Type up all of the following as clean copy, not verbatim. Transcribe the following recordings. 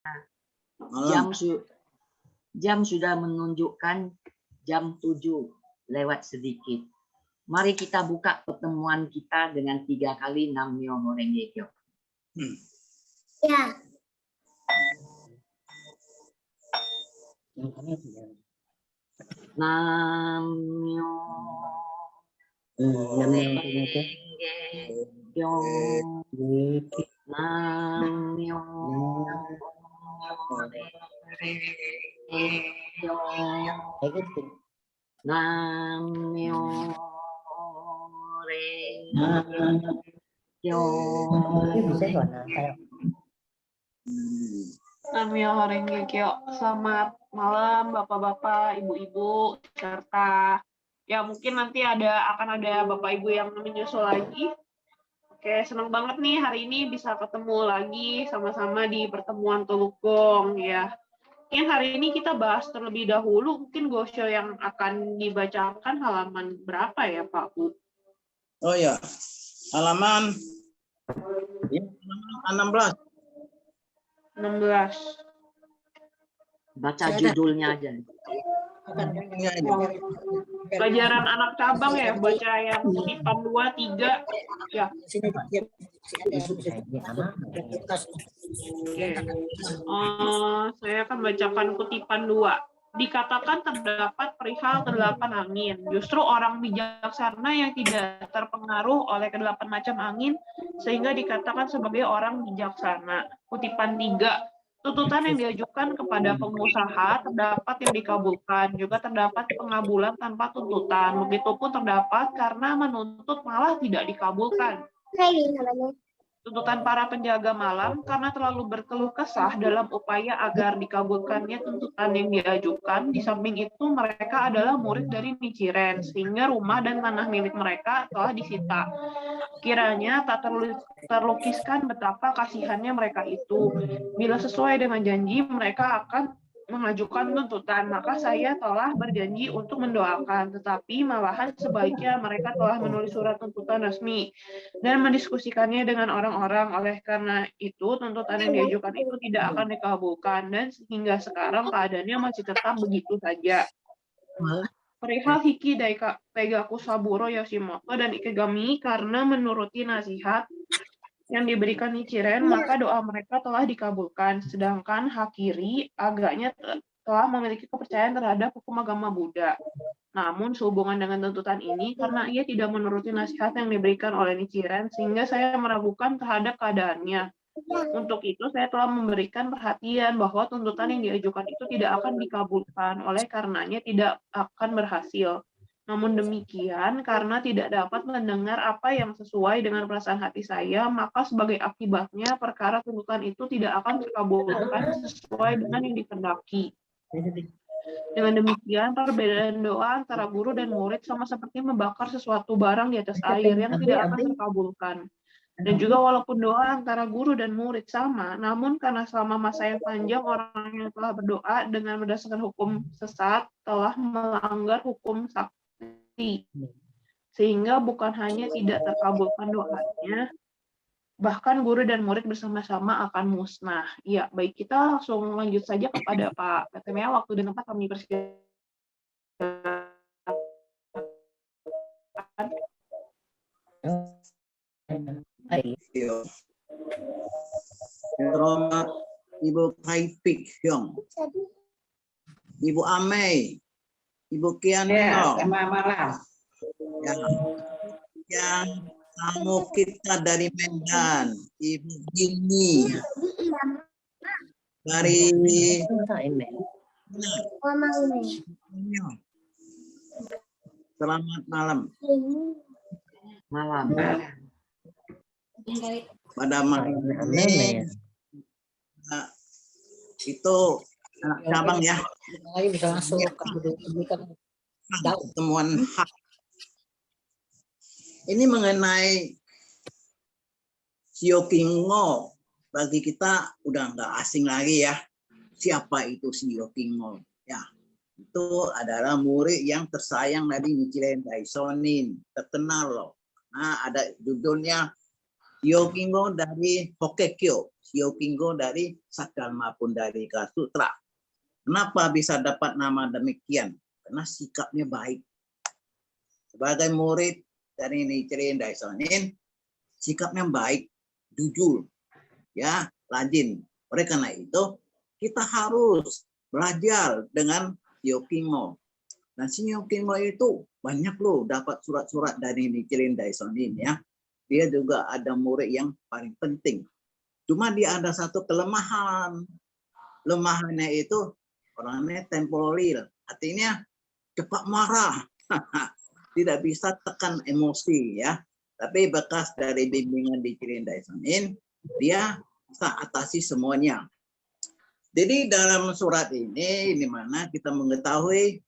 Malam. Jam sudah menunjukkan jam 7 lewat sedikit. Mari kita buka pertemuan kita dengan 3 kali Nam-myoho Renge Kyo. Ya. Nam-myoho Renge Kyo. Nam-myoho Nam-myoho Renge Kyo. Selamat malam Bapak-bapak, Ibu-ibu, serta ya mungkin nanti akan ada Bapak Ibu yang menyusul lagi. Oke, senang banget nih hari ini bisa ketemu lagi sama-sama di pertemuan Teluk Gong ya. Mungkin hari ini kita bahas terlebih dahulu mungkin Gosho yang akan dibacakan halaman berapa ya Pak Bu? Oh ya, halaman 16. 16. Baca judulnya aja. Pelajaran anak cabang ya, baca yang kutipan 2, 3 ya. Saya akan bacakan kutipan 2. Dikatakan terdapat perihal kedelapan angin. Justru orang bijaksana yang tidak terpengaruh oleh kedelapan macam angin, sehingga dikatakan sebagai orang bijaksana. Kutipan 3. Tuntutan yang diajukan kepada pengusaha terdapat yang dikabulkan, juga terdapat pengabulan tanpa tuntutan. Begitupun terdapat karena menuntut malah tidak dikabulkan. Tuntutan para penjaga malam karena terlalu berkeluh kesah dalam upaya agar dikabulkannya tuntutan yang diajukan. Di samping itu mereka adalah murid dari Nichiren, sehingga rumah dan tanah milik mereka telah disita. Kiranya tak terlukiskan betapa kasihannya mereka itu. Bila sesuai dengan janji mereka akan mengajukan tuntutan, maka saya telah berjanji untuk mendoakan, tetapi malahan sebaiknya mereka telah menulis surat tuntutan resmi dan mendiskusikannya dengan orang-orang. Oleh karena itu, tuntutan yang diajukan itu tidak akan dikabulkan, dan hingga sekarang keadaannya masih tetap begitu saja. Perihal Hiki Daigaku Saburo Yoshimoto dan Ikegami karena menuruti nasihat yang diberikan Nichiren, maka doa mereka telah dikabulkan. Sedangkan Hakiri agaknya telah memiliki kepercayaan terhadap hukum agama Buddha. Namun sehubungan dengan tuntutan ini, karena ia tidak menuruti nasihat yang diberikan oleh Nichiren, sehingga saya meragukan terhadap keadaannya. Untuk itu, saya telah memberikan perhatian bahwa tuntutan yang diajukan itu tidak akan dikabulkan, oleh karenanya tidak akan berhasil. Namun demikian, karena tidak dapat mendengar apa yang sesuai dengan perasaan hati saya, maka sebagai akibatnya perkara tuntutan itu tidak akan terkabulkan sesuai dengan yang dikehendaki. Dengan demikian, perbedaan doa antara guru dan murid sama seperti membakar sesuatu barang di atas air yang tidak akan terkabulkan. Dan juga walaupun doa antara guru dan murid sama, namun karena selama masa yang panjang orang yang telah berdoa dengan berdasarkan hukum sesat telah melanggar hukum sakti, sehingga bukan hanya tidak terkabulkan doanya, bahkan guru dan murid bersama-sama akan musnah. Ya, baik, kita langsung lanjut saja kepada Pak PTMA. Waktu dan tempat kami persilakan. Selamat Ibu Taipik Hyong, Ibu Amei, Ibu Kian. Selamat malam. Ya. Yang tamu kita dari Medan, Ibu Jini dari Selamat malam. Malam. Pada malam ini itu anak cabang ya. Bisa masuk Pertemuan hak. Ini mengenai Shio Kingo, bagi kita udah nggak asing lagi ya. Siapa itu Shio Kingo? Ya, itu adalah murid yang tersayang dari Nichiren Daishonin, terkenal loh. Nah, ada judulnya Shio-kingo dari Hokkekyo, Shio-kingo dari Sakdharma Pundharika Sutra. Kenapa bisa dapat nama demikian? Karena sikapnya baik. Sebagai murid dari Nichiren Daishonin, sikapnya baik, jujur, ya, rajin. Oleh karena itu, kita harus belajar dengan Shio-kingo. Nah, Shio-kingo itu banyak loh dapat surat-surat dari Nichiren Daishonin ya. Dia juga ada murid yang paling penting. Cuma dia ada satu kelemahan. Lemahannya itu orangnya temporal, artinya cepat marah. Tidak bisa tekan emosi ya. Tapi bekas dari bimbingan di Nichiren Daishonin, dia bisa atasi semuanya. Jadi dalam surat ini di mana kita mengetahui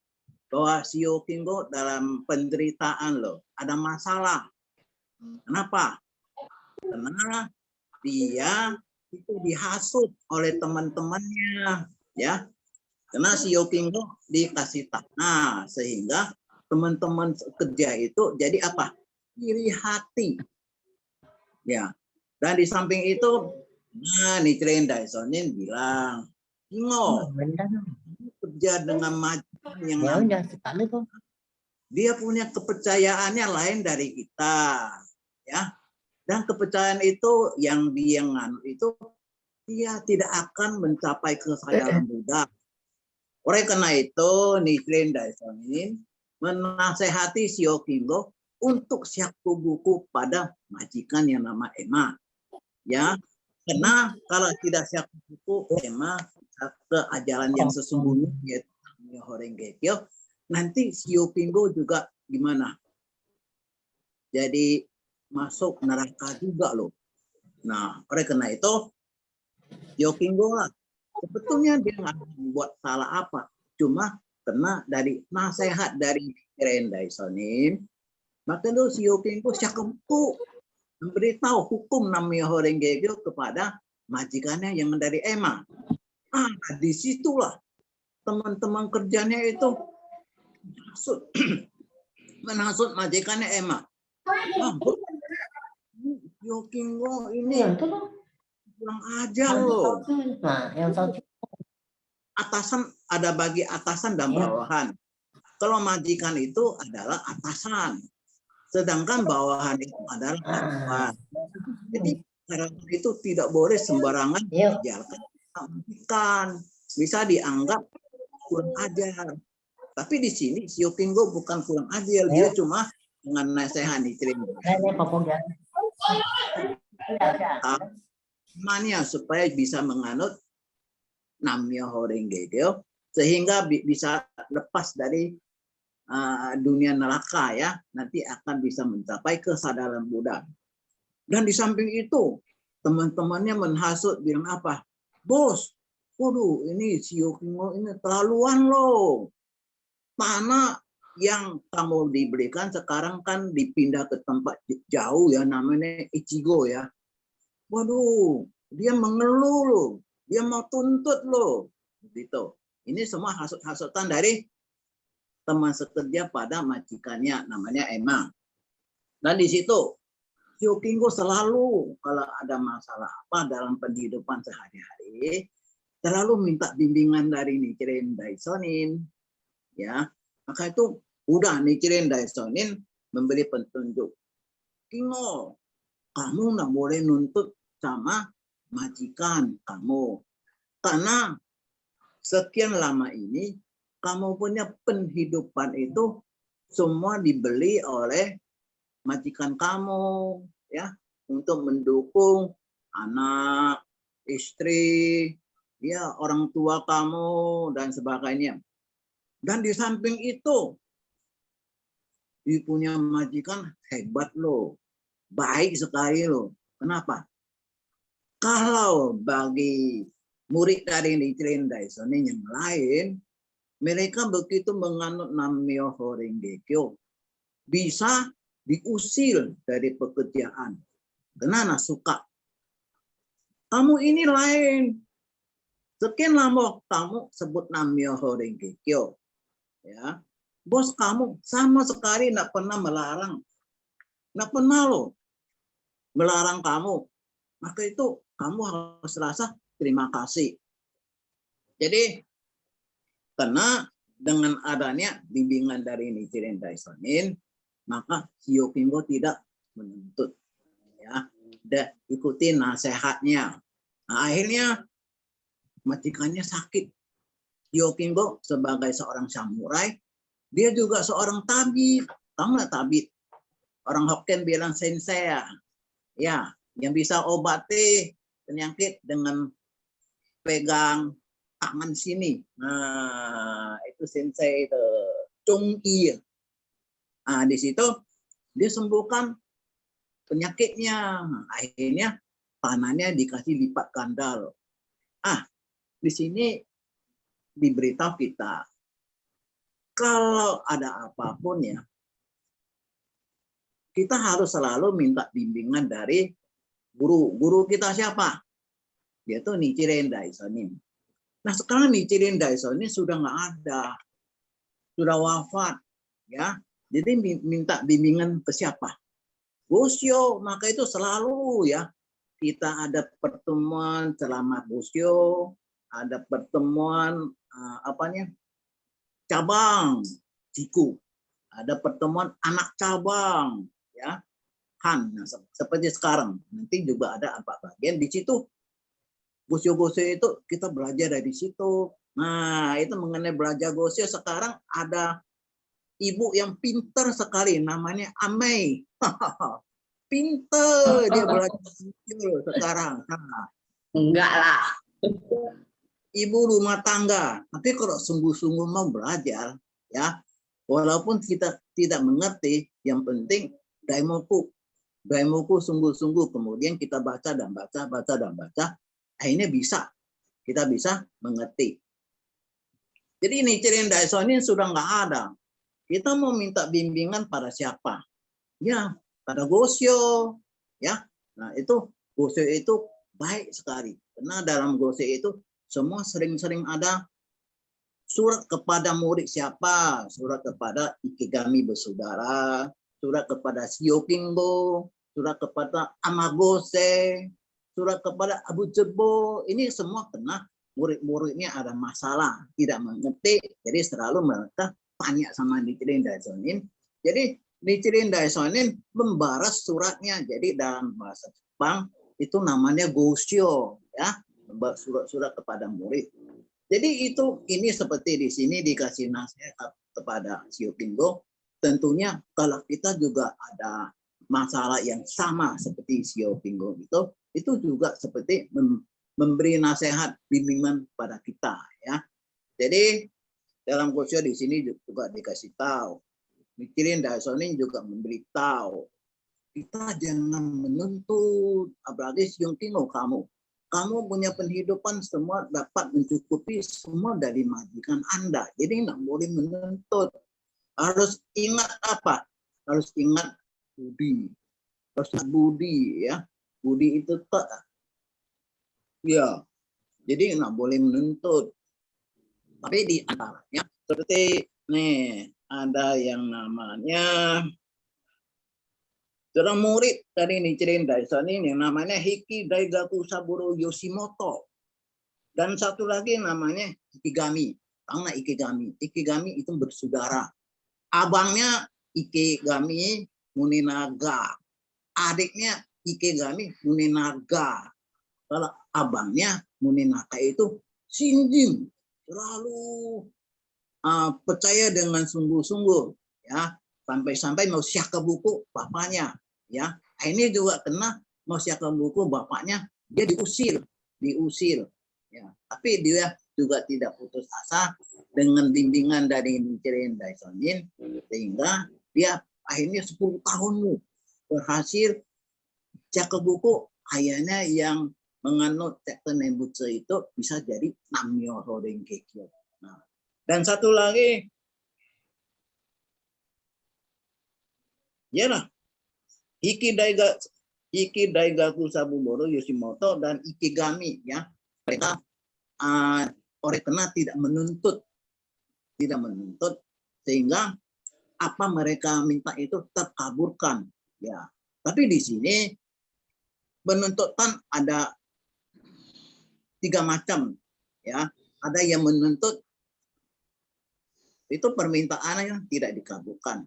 bahwa Shio-kingo dalam penderitaan loh, ada masalah. Kenapa? Karena dia itu dihasut oleh teman-temannya, ya. Karena Shio-kingo dikasih tanah sehingga teman-teman kerja itu jadi apa? Iri hati. Ya. Dan di samping itu, nah Nichiren Daishonin bilang, "Kingo, kerja dengan majikan yang namanya dia punya kepercayaannya lain dari kita, ya. Dan kepercayaan itu yang dia nganut itu dia tidak akan mencapai kesadaran Buddha. Oleh karena itu, Nichiren Daishonin menasehati Shio-kingo untuk syaku buku pada majikan yang nama Ema, ya. Karena kalau tidak syaku buku Ema ke ajaran yang sesungguhnya yaitu Horengekyo, nanti Shio-kingo juga gimana? Jadi masuk neraka juga loh. Nah, oleh karena itu, Shio-kingo lah. Sebetulnya dia nggak membuat salah apa. Cuma karena dari nasihat dari Nichiren Daishonin, maka itu Shio-kingo syaku memberitahu hukum Nammyo Horengekyo kepada majikannya yang dari Ema. Disitulah teman-teman kerjanya itu menhasut majikannya Ema. Shio-kingo ini kurang ajar loh. Atasan ada bagi atasan dan bawahan. Kalau majikan itu adalah atasan, sedangkan bawahan itu adalah bawahan. Jadi karakter itu tidak boleh sembarangan diajarkan. Majikan bisa dianggap kurang ajar. Tapi di sini Shio-kingo bukan kurang ajar, dia cuma dengan nasihat Nichiren supaya bisa menganut Nammyo Horengekyo sehingga bisa lepas dari dunia neraka ya, nanti akan bisa mencapai kesadaran Buddha. Dan di samping itu teman-temannya menghasut bilang apa? Bos, waduh ini Shio-kingo ini terlaluan loh. Tanah yang kamu diberikan sekarang kan dipindah ke tempat jauh ya, namanya Ichigo ya. Waduh, dia mengeluh loh, dia mau tuntut loh, gitu. Ini semua hasut-hasutan dari teman sekerja pada majikannya, namanya Ema. Dan di situ Shio-kingo selalu kalau ada masalah apa dalam kehidupan sehari-hari, selalu minta bimbingan dari Nichiren Daishonin, ya. Maka itu udah Nichiren Daishonin memberi petunjuk. Kingo, kamu nggak boleh nuntut sama majikan kamu. Karena sekian lama ini kamu punya penghidupan itu semua dibeli oleh majikan kamu ya, untuk mendukung anak, istri, ya orang tua kamu dan sebagainya. Dan di samping itu, dia punya majikan hebat loh. Baik sekali loh. Kenapa? Kalau bagi murid dari Nichiren Daishonin yang lain, mereka begitu menganut Nammyo Horengekyo, bisa diusir dari pekerjaan. Karena suka. Kamu ini lain. Sekian lama kamu sebut Nammyo Horengekyo. Ya, bos kamu sama sekali tidak pernah melarang, tidak pernah loh. melarang kamu, maka itu kamu harus rasa terima kasih. Jadi karena dengan adanya bimbingan dari Nichiren Daishonin, maka Hyokinggo tidak menuntut, ya, dan ikuti nasihatnya. Nah, akhirnya majikannya sakit. Hyokinggo sebagai seorang samurai, dia juga seorang tabib. Tahu nggak tabib? Orang Hokkien bilang sensei, ya, yang bisa obati penyakit dengan pegang tangan sini. Nah, itu sensei itu Chung Yi. Nah, di situ dia sembuhkan penyakitnya. Akhirnya tangannya dikasih lipat ganda. Di sini diberitahu kita kalau ada apapun ya, kita harus selalu minta bimbingan dari guru. Guru kita siapa? Yaitu Nichiren Daishonin. Nah, sekarang Nichiren Daishonin sudah nggak ada, sudah wafat, ya. Jadi minta bimbingan ke siapa? Gosyo. Maka itu selalu ya, kita ada pertemuan selama Gosyo, ada pertemuan cabang Jiku, ada pertemuan anak cabang, ya, Han. Nah, seperti sekarang nanti juga ada 4 bagian di situ. Gosyo-gosyo itu kita belajar dari situ. Nah, itu mengenai belajar gosyo, sekarang ada ibu yang pinter sekali, namanya Amei. Pinter dia belajar gosyo sekarang. Nah, Enggak lah. ibu rumah tangga. Tapi kalau sungguh-sungguh mau belajar, ya, walaupun kita tidak mengerti, yang penting daimoku. Daimoku sungguh-sungguh, kemudian kita baca dan baca, akhirnya kita bisa mengerti. Jadi Nichiren Daishonin sudah nggak ada. Kita mau minta bimbingan pada siapa? Ya, pada Gosyo, ya. Nah, itu Gosyo itu baik sekali. Karena dalam Gosyo itu semua sering-sering ada surat kepada murid siapa, surat kepada Ikegami bersaudara, surat kepada Hyokinggo, surat kepada Amagose, surat kepada Abu Jebo. Ini semua karena murid-muridnya ada masalah, tidak mengerti, jadi selalu mereka tanya sama Nichiren Daishonin. Jadi Nichiren Daishonin membalas suratnya. Jadi dalam bahasa Jepang itu namanya Gosyo, ya, surat-surat kepada murid. Jadi ini seperti di sini dikasih nasihat kepada Hyokinggo. Tentunya kalau kita juga ada masalah yang sama seperti Hyokinggo itu juga seperti memberi nasihat bimbingan pada kita, ya. Jadi dalam Gosyo di sini juga dikasih tahu, Nichiren Daishonin juga memberitahu kita jangan menuntut, apalagi Hyokinggo kamu punya penghidupan semua dapat mencukupi semua dari majikan Anda. Jadi nggak boleh menuntut. Harus ingat apa? Harus ingat budi. Harus ingat budi, ya. Budi itu ya. Jadi nggak boleh menuntut. Tapi di antaranya seperti nih ada yang namanya seorang murid dari Nichiren Daishonin yang namanya Hiki Daigaku Saburo Yoshimoto. Dan satu lagi namanya Ikegami. Tahu nggak Ikegami? Ikegami itu bersaudara. Abangnya Ikegami Muninaga. Adiknya Ikegami Muninaga. Kalau abangnya Muninaga itu Shinjin. Selalu percaya dengan sungguh-sungguh, ya. Sampai-sampai mau siaka buku bapaknya, ya. Ini juga kena mau siaka buku bapaknya, dia diusir, ya. Tapi dia juga tidak putus asa dengan bimbingan dari Nichiren Daishonin, sehingga dia akhirnya 10 tahun berhasil siaka buku. Ayahnya yang menganut sekte Nembutsu itu bisa jadi Nammyoho Renge-kyo. Nah, dan satu lagi, ya lah, Hiki Daigaku Saburo Yoshimoto dan Ikegami, ya, mereka oleh karena tidak menuntut, sehingga apa mereka minta itu terkabulkan, ya. Tapi di sini penuntutan ada 3 macam, ya. Ada yang menuntut itu permintaannya tidak dikabulkan.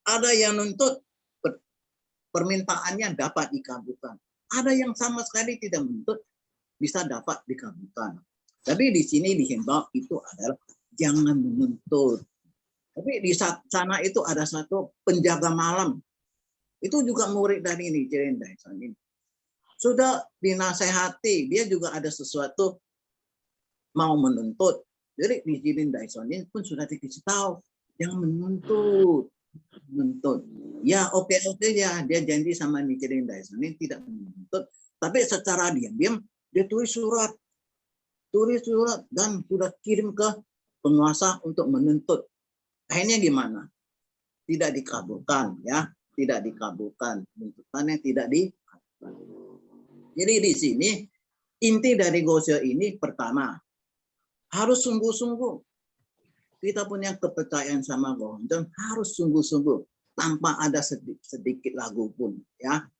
Ada yang nuntut permintaannya dapat dikabulkan. Ada yang sama sekali tidak menuntut bisa dapat dikabulkan. Tapi di sini dihimbau itu adalah jangan menuntut. Tapi di sana itu ada satu penjaga malam. Itu juga murid dari Nichiren Daishonin ini. Sudah dinasehati, dia juga ada sesuatu mau menuntut. Jadi Nichiren Daishonin pun sudah dikasih tahu, jangan menuntut. Ya oke ya, dia janji sama Nichiren Daishonin tidak menuntut, tapi secara diam-diam dia tulis surat dan sudah kirim ke penguasa untuk menuntut. Akhirnya gimana? Tidak dikabulkan, ya, tidak dikabulkan, tuntutannya tidak dikabulkan. Jadi di sini inti dari Gosyo ini pertama harus sungguh-sungguh. Kita punya kepercayaan sama Gohonzon harus sungguh-sungguh tanpa ada sedikit ragu pun, ya.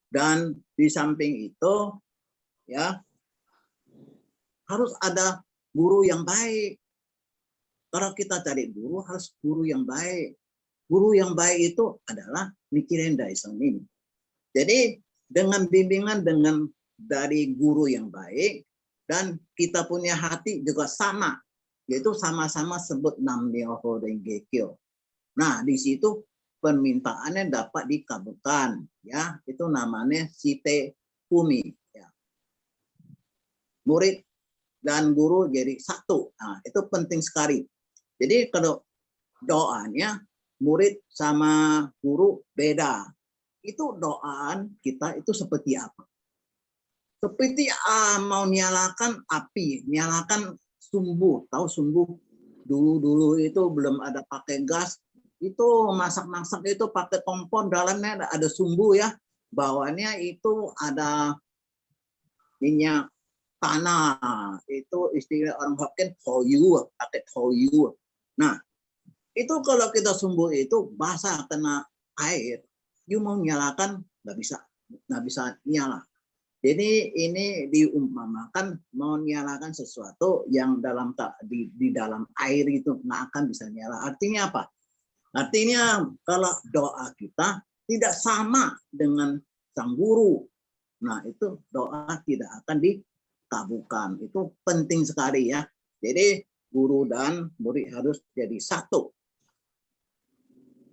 Dan di samping itu, ya, harus ada guru yang baik. Kalau kita cari guru harus guru yang baik. Guru yang baik itu adalah Nichiren Daishonin. Jadi dengan bimbingan dari guru yang baik dan kita punya hati juga sama, yaitu sama-sama sebut Nam-myoho Renge Kyo. Nah, di situ permintaannya dapat dikabulkan, ya. Itu namanya Shite Fumi, ya. Murid dan guru jadi satu. Nah, itu penting sekali. Jadi kalau doanya murid sama guru beda. Itu doaan kita itu seperti apa? Seperti mau nyalakan api, nyalakan sumbu. Tahu sumbu? Dulu itu belum ada pakai gas. Itu masak-masak itu pakai kompor, dalamnya ada sumbu, ya. Bawahnya itu ada minyak tanah. Itu istilah orang Hokkien toyu, pakai toyu. Nah, itu kalau kita sumbu itu basah kena air, you mau nyalakan nggak bisa nyala. Jadi ini diumpamakan mau nyalakan sesuatu yang di dalam air itu nggak akan bisa nyala. Artinya apa? Artinya kalau doa kita tidak sama dengan sang guru, nah itu doa tidak akan dikabulkan. Itu penting sekali, ya. Jadi guru dan murid harus jadi satu.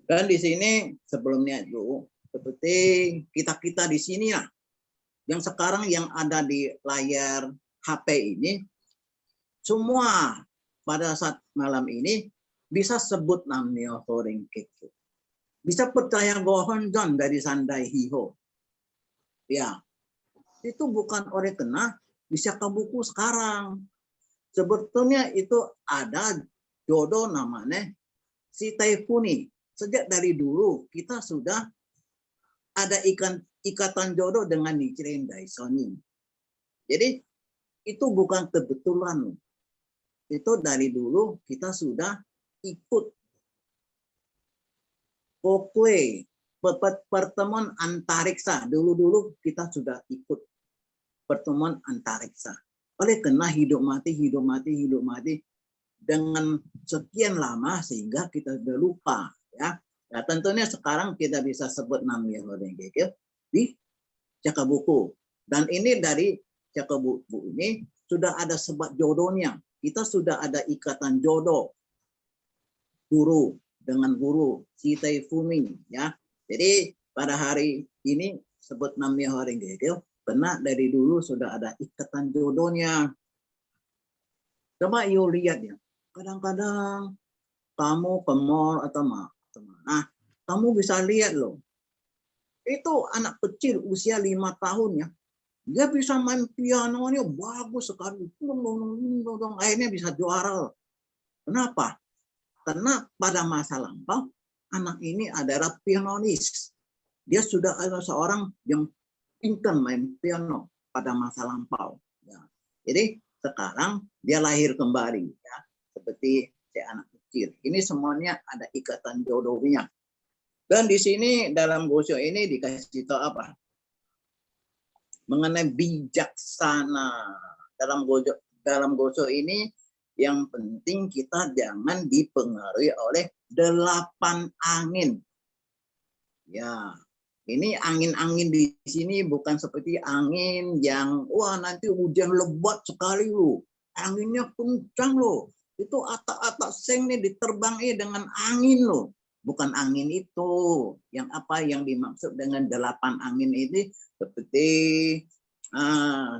Dan di sini sebelumnya itu seperti kita di sini, ya, yang sekarang yang ada di layar HP ini, semua pada saat malam ini bisa sebut Nam-myoho Renge Kyo. Bisa percaya Gohonzon dari Sandai Hiho. Ya, itu bukan oleh kena bisa ke buku sekarang. Sebetulnya itu ada jodoh namanya Shite Fumi. Sejak dari dulu kita sudah ada ikatan jodoh dengan Nichiren Daishonin. Jadi itu bukan kebetulan. Itu dari dulu kita sudah ikut Kokue, pertemuan antariksa. Dulu kita sudah ikut pertemuan antariksa. Oleh karena hidup mati dengan sekian lama sehingga kita sudah lupa, ya. Nah, tentunya sekarang kita bisa sebut Nam-myoho Renge Kyo di Cakabuku. Dan ini dari Cakabuku ini sudah ada sebab jodohnya. Kita sudah ada ikatan jodoh guru dengan guru Shite Fumi, ya. Jadi pada hari ini sebut Nam-myoho Renge Kyo karena dari dulu sudah ada ikatan jodohnya. Coba you lihat, ya. Kadang-kadang kamu ke mall atau nah, kamu bisa lihat loh. Itu anak kecil usia 5 tahun, ya. Dia bisa main pianonya bagus sekali. Akhirnya bisa juara. Kenapa? Karena pada masa lampau anak ini adalah pianonis. Dia sudah ada seorang yang pintar main piano pada masa lampau. Ya. Jadi sekarang dia lahir kembali, ya, seperti si anak kecil. Ini semuanya ada ikatan jodohnya. Dan di sini dalam gosok ini dikasih tahu apa? Mengenai bijaksana. Dalam gosok ini yang penting kita jangan dipengaruhi oleh 8 angin. Ya, ini angin-angin di sini bukan seperti angin yang wah nanti hujan lebat sekali loh. Anginnya kencang loh. Itu atap-atap seng nih diterbangi dengan angin loh. Bukan angin itu. Yang apa yang dimaksud dengan 8 angin ini seperti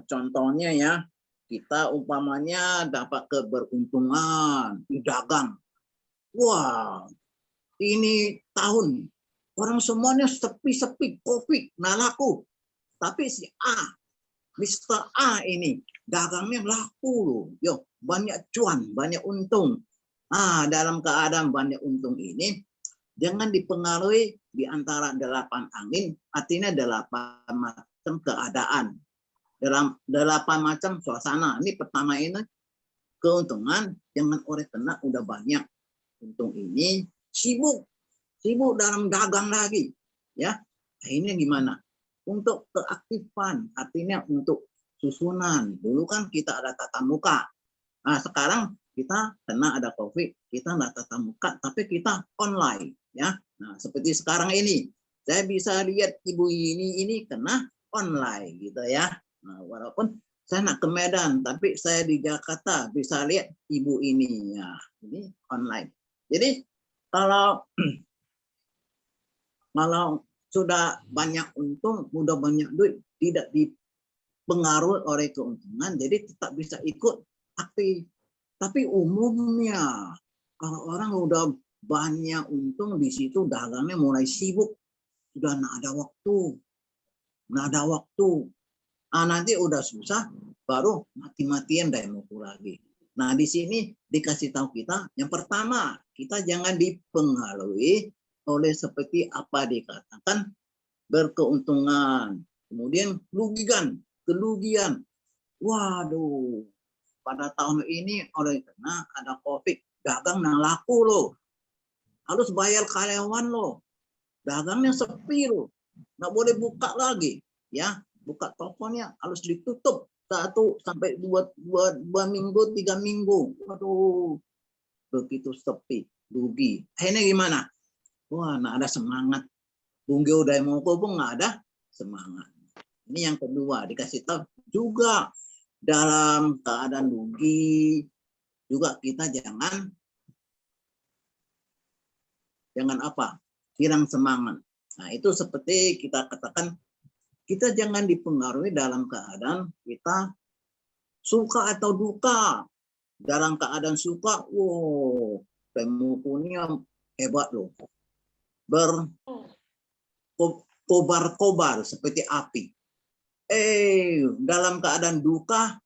contohnya ya, kita umpamanya dapat keberuntungan di dagang. Wah, ini tahun orang semuanya sepi-sepi, COVID, nah laku. Tapi si A, Mr. A ini dagangnya laku loh. Yo, banyak cuan, banyak untung. Dalam keadaan banyak untung ini, jangan dipengaruhi di antara 8 angin, artinya 8 macam keadaan. Dalam 8 macam suasana. Ini pertama ini keuntungan, jangan oleh kena udah banyak untung ini, sibuk dalam dagang lagi. Ya, akhirnya gimana? Untuk keaktifan, artinya untuk susunan. Dulu kan kita ada tatap muka. Nah, sekarang kita karena ada COVID, kita nggak tatap muka, tapi kita online. Ya, nah seperti sekarang ini, saya bisa lihat ibu ini kena online gitu ya. Nah, walaupun saya nak ke Medan, tapi saya di Jakarta bisa lihat ibu ini ya, ini online. Jadi kalau sudah banyak untung, udah banyak duit, tidak dipengaruhi oleh keuntungan, jadi tetap bisa ikut aktif. Tapi umumnya kalau orang udah banyak untung di situ dagangnya mulai sibuk, sudah nggak ada waktu. Nanti udah susah, baru mati-matian demo lagi. Nah, di sini dikasih tahu kita, yang pertama, kita jangan dipengaruhi oleh seperti apa dikatakan berkeuntungan. Kemudian kerugian. Waduh, pada tahun ini oleh karena ada COVID, dagang nggak laku loh. Harus bayar karyawan loh. Dagangnya sepi loh. Nggak boleh buka lagi. Ya, buka tokonya harus ditutup 1 sampai 2 minggu, 3 minggu. Waduh, begitu sepi, rugi. Akhirnya gimana? Wah, nggak ada semangat. Bunggil udah mau pun nggak ada semangat. Ini yang kedua, dikasih tahu juga dalam keadaan rugi juga kita jangan apa? Hilang semangat. Nah, itu seperti kita katakan, kita jangan dipengaruhi dalam keadaan kita suka atau duka. Dalam keadaan suka, wow, pemukunya hebat loh. Berkobar-kobar seperti api. Dalam keadaan duka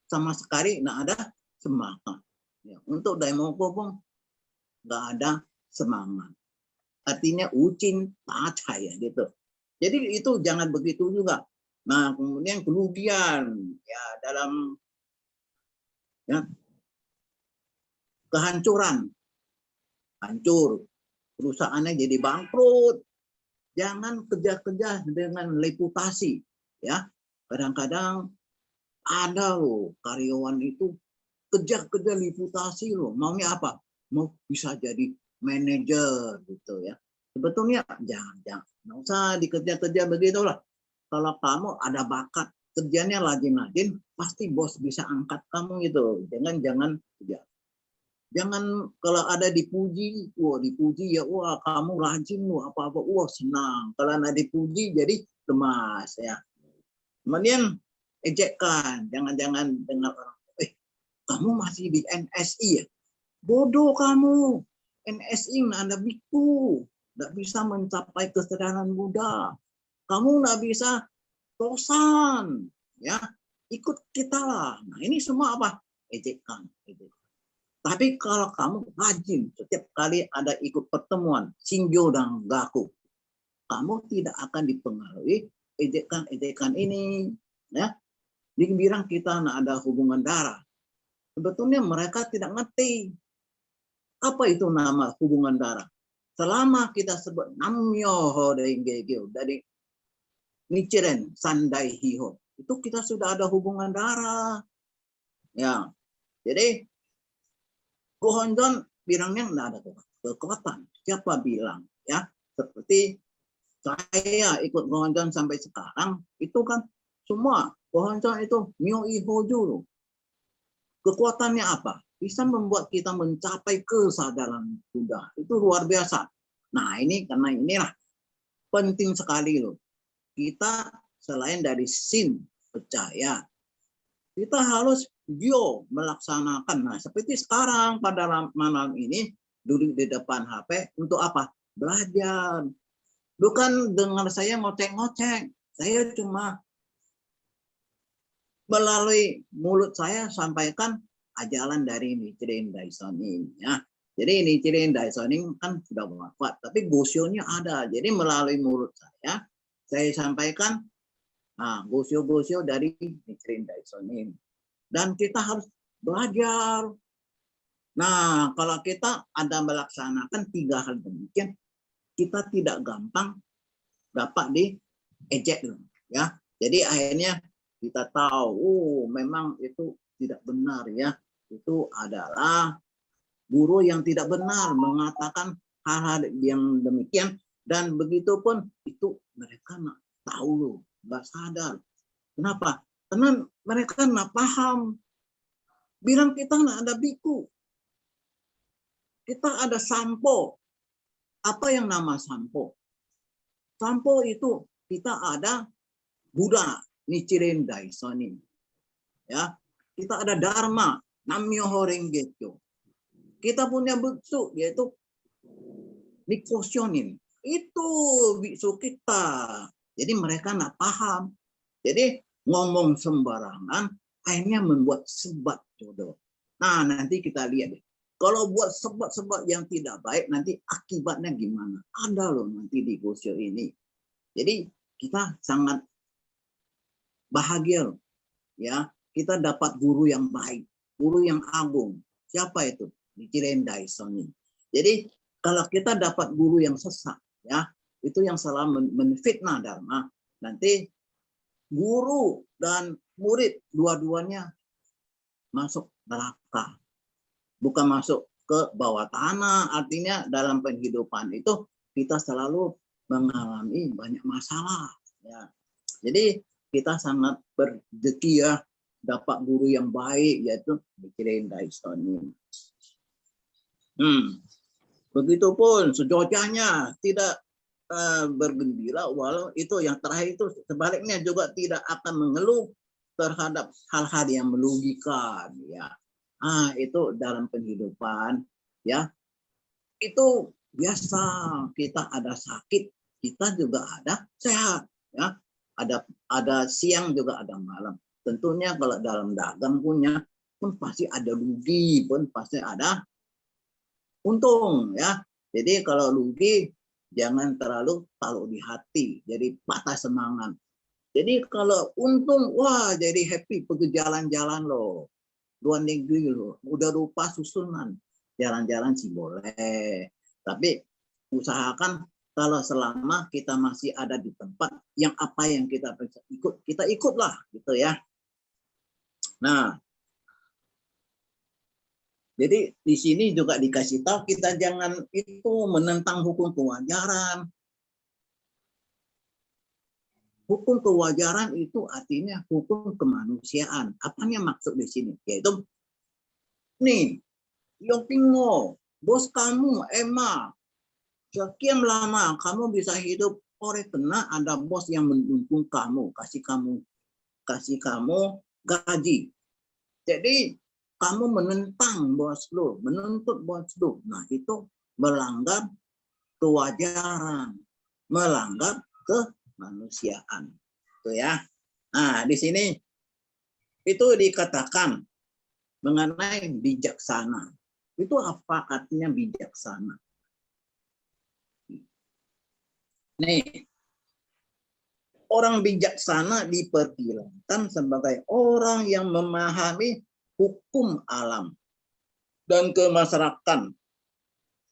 sama sekali nggak ada semangat. Ya, untuk demo pun nggak ada semangat. Artinya ucin pacaya gitu. Jadi itu jangan begitu juga. Nah, kemudian kerugian ya dalam ya, kehancuran. Hancur. Perusahaannya jadi bangkrut. Jangan kerja-kerja dengan reputasi. Ya, kadang-kadang ada loh karyawan itu kerja-kerja reputasi loh. Maunya apa? Mau bisa jadi manajer gitu ya. Sebetulnya jangan. Nggak usah dikerja-kerja begitulah. Kalau kamu ada bakat, kerjanya rajin-rajin, pasti bos bisa angkat kamu gitu. Jangan kerja. Jangan kalau ada dipuji ya, wah kamu rajin loh apa-apa, wah senang. Kalau ada dipuji jadi lemas ya. Kemudian ejekan, jangan dengar orang, kamu masih di NSI ya? Bodoh kamu, NSI nggak ada biku, nggak bisa mencapai kesadaran Buddha. Kamu nggak bisa tosan, ya ikut kita lah. Nah ini semua apa? Ejekan. Tapi kalau kamu rajin, setiap kali ada ikut pertemuan, Shinjo dan Gaku, kamu tidak akan dipengaruhi ejekan ini. Ya, dibilang kita nggak ada hubungan darah. Sebetulnya mereka tidak ngerti apa itu nama hubungan darah. selama kita sebut Namyo Horengekyo dari Nichiren Sandai Hiho, itu kita sudah ada hubungan darah. Ya, jadi Gohonzon bilangnya nggak ada kekuatan. Siapa bilang? Ya, seperti saya ikut Gohonzon sampai sekarang, itu kan semua Gohonzon itu Myo Ihoju. Kekuatannya apa? Bisa membuat kita mencapai kesadaran Buddha. Itu luar biasa. Nah, ini karena inilah penting sekali loh. Kita selain dari sin percaya, kita harus melaksanakan. Nah, seperti sekarang pada malam ini duduk di depan HP untuk apa? Belajar. Bukan dengar saya ngoceh-ngoceh. Saya cuma melalui mulut saya sampaikan ajaran dari Nichiren Daishonin. Ya. Jadi Nichiren Daishonin kan sudah wafat, tapi Gosho-nya ada. Jadi melalui mulut saya sampaikan Gosho-Gosho dari Nichiren Daishonin. Dan kita harus belajar. Nah, kalau kita ada melaksanakan 3 hal demikian, kita tidak gampang dapat diejek. Ya. Jadi akhirnya kita tahu, memang itu tidak benar ya. Itu adalah guru yang tidak benar mengatakan hal-hal yang demikian, dan begitu pun itu mereka nggak tahu loh, nggak sadar. Kenapa? Karena mereka nggak paham. Bilang kita nggak ada biku, kita ada sampo. Apa yang nama sampo? Sampo itu kita ada Buddha Nichiren Daishonin. Ya, kita ada Dharma Namyo Horengekyo. Kita punya biksu yaitu Nikoshonin. Itu biksu kita. Jadi mereka nggak paham. Jadi ngomong sembarangan akhirnya membuat sebat jodoh. Nah, nanti kita lihat deh. Kalau buat sebat-sebat yang tidak baik, nanti akibatnya gimana? Ada loh nanti di Gosho ini. Jadi kita sangat bahagia loh. Ya, kita dapat guru yang baik, guru yang agung. Siapa itu? Nichiren Daishonin. Jadi kalau kita dapat guru yang sesat, ya, itu yang salah menfitnah Dharma, nanti guru dan murid dua-duanya masuk neraka. Bukan masuk ke bawah tanah, artinya dalam penghidupan itu kita selalu mengalami banyak masalah. Ya. Jadi kita sangat berrezeki ya, dapat guru yang baik, yaitu Nichiren Daishonin. Begitupun sejojanya tidak bergembira, walau itu yang terakhir itu sebaliknya juga tidak akan mengeluh terhadap hal-hal yang merugikan. Ya. Itu dalam penghidupan, ya, itu biasa. Kita ada sakit, kita juga ada sehat, ya, ada siang juga ada malam. Tentunya kalau dalam dagang punya pun pasti ada rugi, pun pasti ada untung, ya. Jadi kalau rugi jangan terlalu taruh di hati, jadi patah semangat. Jadi kalau untung, wah jadi happy, pergi jalan-jalan loh. Luar negeri loh, udah lupa susunan. Jalan-jalan sih boleh. Tapi usahakan kalau selama kita masih ada di tempat yang apa yang kita bisa ikut, kita ikutlah gitu ya. Nah, jadi di sini juga dikasih tahu kita jangan itu menentang hukum kewajaran. Hukum kewajaran itu artinya hukum kemanusiaan. Apanya maksud di sini? Yaitu, nih, Yopingo, bos kamu, Emma, sekian lama kamu bisa hidup oleh karena ada bos yang mendukung kamu, kasih kamu gaji. Jadi kamu menentang bos lo, menuntut bos lo. Nah, itu melanggar kewajaran, melanggar kemanusiaan. Itu ya. Nah, di sini itu dikatakan mengenai bijaksana. Itu apa artinya bijaksana? Nih, orang bijaksana diperkirakan sebagai orang yang memahami hukum alam dan kemasyarakatan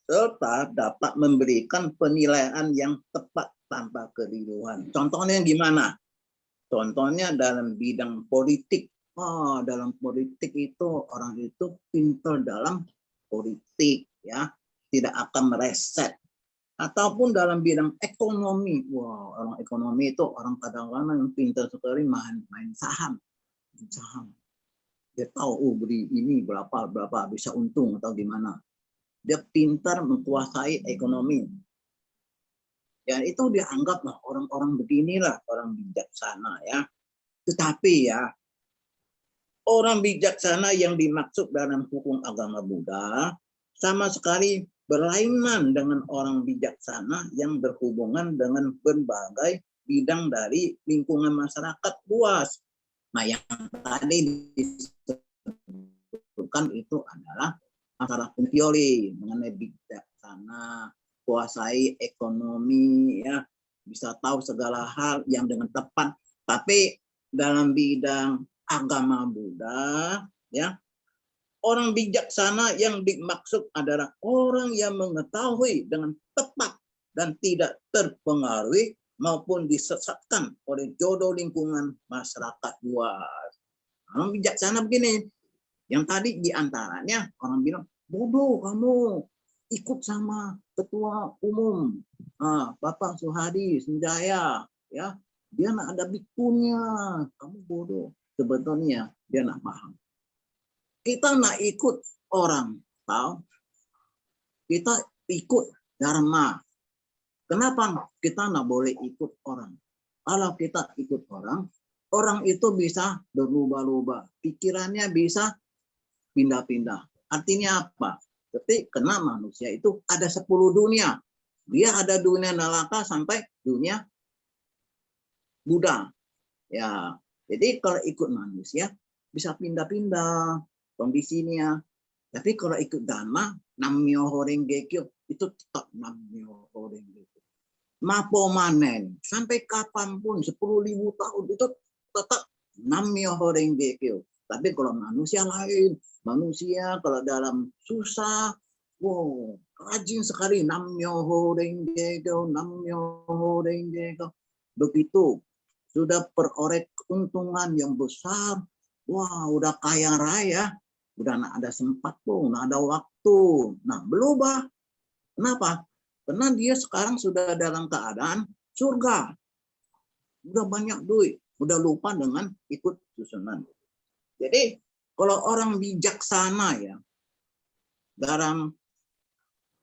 serta dapat memberikan penilaian yang tepat tanpa keliruan. Contohnya gimana? Contohnya dalam bidang politik. Dalam politik itu orang itu pintar dalam politik, ya, tidak akan meleset. Ataupun dalam bidang ekonomi, orang ekonomi itu orang kadang-kadang yang pintar sekali main saham. Dia tahu beli ini berapa bisa untung atau gimana. Dia pintar menguasai ekonomi. Ya itu dianggaplah orang-orang beginilah orang bijaksana, ya. Tetapi ya, orang bijaksana yang dimaksud dalam hukum agama Buddha sama sekali berlainan dengan orang bijaksana yang berhubungan dengan berbagai bidang dari lingkungan masyarakat luas. Nah, yang tadi disebutkan itu adalah masalah teori mengenai bijaksana, kuasai ekonomi, ya, bisa tahu segala hal yang dengan tepat. Tapi dalam bidang agama Buddha, ya, orang bijaksana yang dimaksud adalah orang yang mengetahui dengan tepat dan tidak terpengaruhi maupun disesatkan oleh jodoh lingkungan masyarakat luas. Orang bijaksana begini, yang tadi diantaranya orang bilang, bodoh kamu ikut sama ketua umum, Bapak Suhadi Sunjaya, ya, dia nak ada bikunya, kamu bodoh. Sebetulnya dia nak paham. Kita nak ikut orang, tahu? Kita ikut dharma. Kenapa kita nak boleh ikut orang? Kalau kita ikut orang, orang itu bisa berubah-ubah. Pikirannya bisa pindah-pindah. Artinya apa? Jadi karena manusia itu ada 10 dunia. Dia ada dunia neraka sampai dunia Buddha. Ya, jadi kalau ikut manusia bisa pindah-pindah kondisinya. Tapi kalau ikut dharma, Nammyo Renge Kyo itu tetap Nammyo Renge Kyo. Mapo manen sampai kapanpun 10.000 tahun itu tetap Nammyo Renge Kyo. Tapi kalau manusia lain, manusia kalau dalam susah, rajin sekali Nammyo Renge Kyo, Nammyo Renge Kyo. Begitu sudah peroleh keuntungan yang besar, udah kaya raya, udah nggak ada sempat tuh, nggak ada waktu. Nah, berubah. Kenapa? Karena dia sekarang sudah dalam keadaan surga. Udah banyak duit, udah lupa dengan ikut susunan. Jadi, kalau orang bijaksana, ya, dalam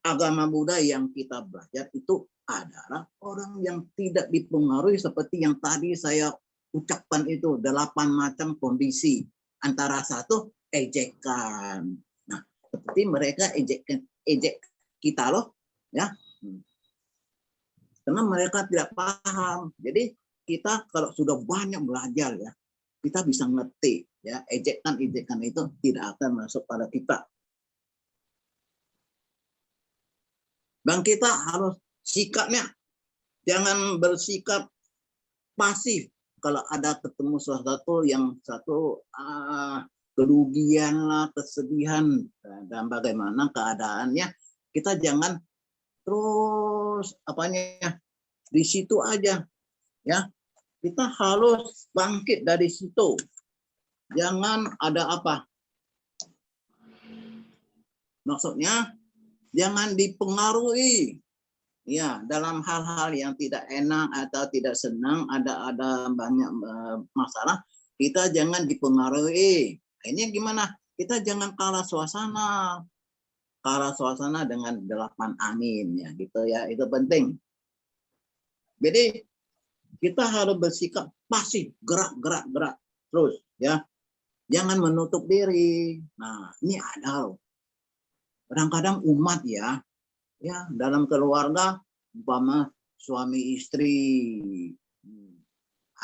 agama Buddha yang kita belajar itu adalah orang yang tidak dipengaruhi seperti yang tadi saya ucapkan itu, 8 macam kondisi. Antara satu, ejekan. Nah, seperti mereka ejek kita loh, ya. Karena mereka tidak paham. Jadi kita kalau sudah banyak belajar, ya, kita bisa ngerti, ya, ejekan itu tidak akan masuk pada kita. Dan kita harus sikapnya jangan bersikap pasif kalau ada ketemu sesuatu yang kerugian lah, kesedihan, dan bagaimana keadaannya, kita jangan terus di situ aja, ya. Kita harus bangkit dari situ. Jangan ada maksudnya jangan dipengaruhi, ya, dalam hal-hal yang tidak enak atau tidak senang, ada banyak masalah, kita jangan dipengaruhi. Ini gimana? Kita jangan kalah suasana dengan 8 angin, ya, gitu, ya, itu penting. Jadi kita harus bersikap pasif, gerak terus, ya, jangan menutup diri. Nah, ini ada loh. Kadang-kadang umat, ya, dalam keluarga, umpama suami istri,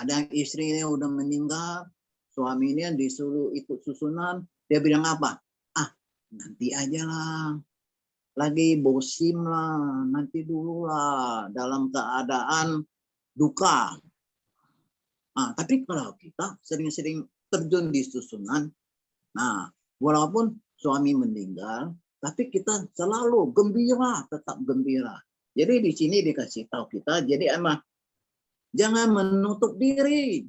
ada istrinya udah meninggal, suaminya disuruh ikut susunan, dia bilang apa? Nanti aja lah, lagi bosim lah, nanti dulu lah, dalam keadaan duka. Tapi kalau kita sering-sering terjun di susunan, nah, walaupun suami meninggal, Tapi kita selalu gembira, tetap gembira. Jadi di sini dikasih tahu kita, jadi emang jangan menutup diri.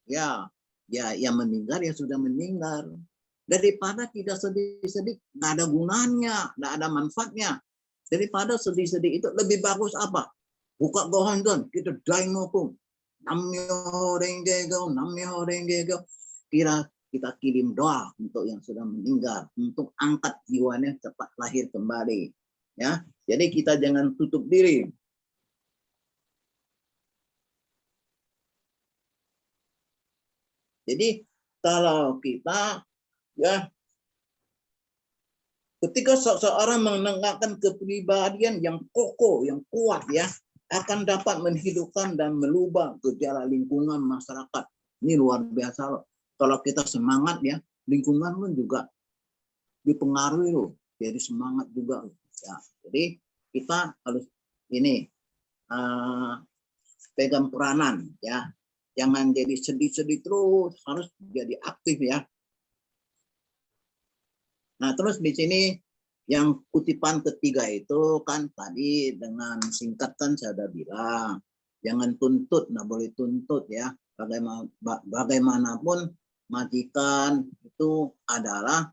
Ya, yang meninggal ya sudah meninggal. Daripada tidak sedih-sedih, nggak ada gunanya, nggak ada manfaatnya. Daripada sedih-sedih itu lebih bagus apa? Buka gohonton, kita daimokum. Namyo renggego, namyo renggego. Kita kirim doa untuk yang sudah meninggal, untuk angkat jiwanya cepat lahir kembali. Ya, jadi kita jangan tutup diri. Jadi kalau kita ya ketika seseorang menegakkan kepribadian yang kokoh, yang kuat ya, akan dapat menghidupkan dan merubah gejala lingkungan masyarakat. Ini luar biasa loh. Kalau kita semangat ya, lingkungan pun juga dipengaruhi loh. Jadi semangat juga. Ya, jadi kita harus ini pegang peranan ya. Jangan jadi sedih-sedih terus, harus jadi aktif ya. Nah, terus di sini yang kutipan ketiga itu kan tadi dengan singkat kan saya sudah bilang, jangan tuntut, nggak boleh tuntut ya. Bagaimanapun majikan itu adalah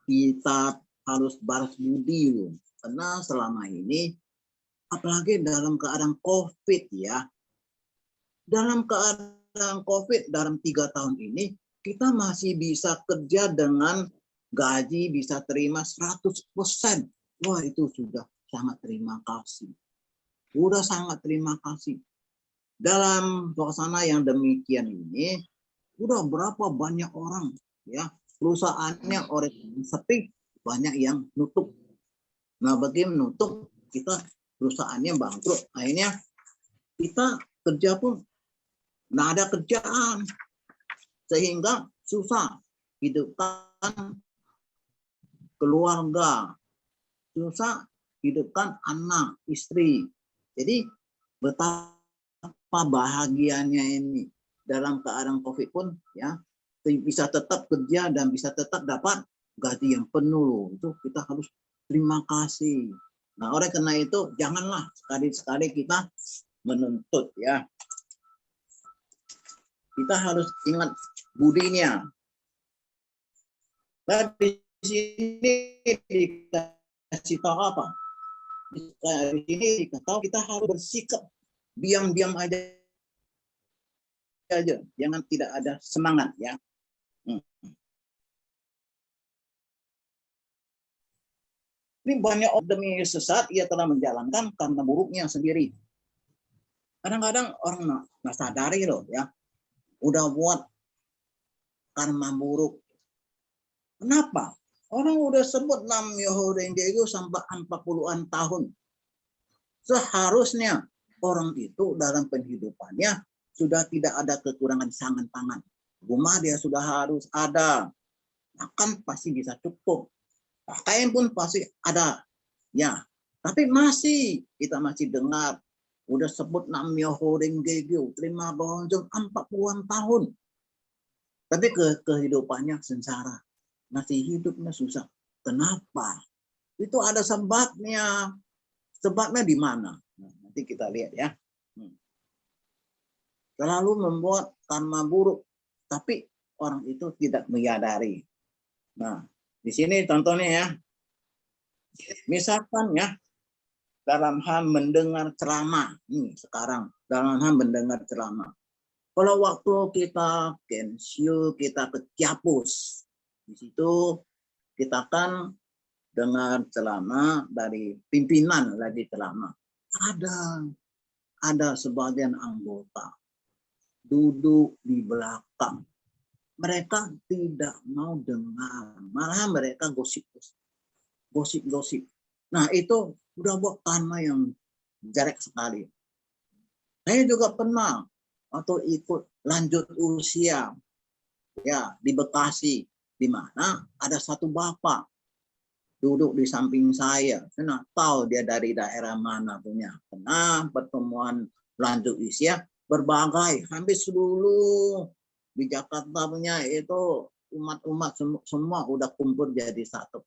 kita harus balas budi loh. Karena selama ini, apalagi dalam keadaan COVID ya, dalam keadaan COVID dalam 3 tahun ini, kita masih bisa kerja dengan gaji bisa terima 100%. Wah, itu sudah sangat terima kasih. Sudah sangat terima kasih. Dalam suasana yang demikian ini, sudah berapa banyak orang ya perusahaannya orang sepi, banyak yang nutup. Nah, bagi menutup kita perusahaannya bangkrut. Akhirnya kita kerja pun nggak ada kerjaan, sehingga susah hidupkan keluarga, susah hidupkan anak, istri. Jadi betapa bahagianya ini dalam keadaan COVID pun ya bisa tetap kerja dan bisa tetap dapat gaji yang penuh. Itu kita harus terima kasih. Nah, oleh karena itu janganlah sekali-sekali kita menuntut ya. Kita harus ingat budinya. Nah, di sini dikasih tahu apa? Di sini dikasih tahu kita harus bersikap diam-diam aja, jangan tidak ada semangat ya. Ini banyak demi sesat ia telah menjalankan karena buruknya sendiri. Kadang-kadang orang nggak sadari loh ya, udah buat karma buruk. Kenapa? Orang udah sebut nam Yohodengego sampai 40-an tahun. Seharusnya orang itu dalam penghidupannya sudah tidak ada kekurangan sangan pangan. Rumah dia sudah harus ada. Makan pasti bisa cukup. Pakaian pun pasti ada. Ya, tapi kita masih dengar udah sebut nam Yohodengego terima bonjol 40-an tahun. Tapi kehidupannya sengsara. Masih hidupnya susah. Kenapa? Itu ada sebabnya. Sebabnya di mana? Nah, nanti kita lihat ya. Selalu membuat karma buruk, tapi orang itu tidak menyadari. Nah, di sini contohnya ya. Misalkan ya, dalam hal mendengar ceramah. Sekarang, dalam hal mendengar ceramah. Kalau waktu kita kensyu, kita ke Ciapus, di situ kita kan dengar ceramah dari pimpinan lagi ceramah. Ada sebagian anggota duduk di belakang. Mereka tidak mau dengar, malah mereka gosip-gosip. Nah, itu udah buat karma yang jelek sekali. Saya juga pernah atau ikut lanjut usia ya di Bekasi, di mana ada satu bapak duduk di samping saya. Saya nggak tahu dia dari daerah mana punya. Karena pertemuan lanjut usia berbagai, hampir seluruh di Jakarta punya itu umat-umat semua udah kumpul jadi satu.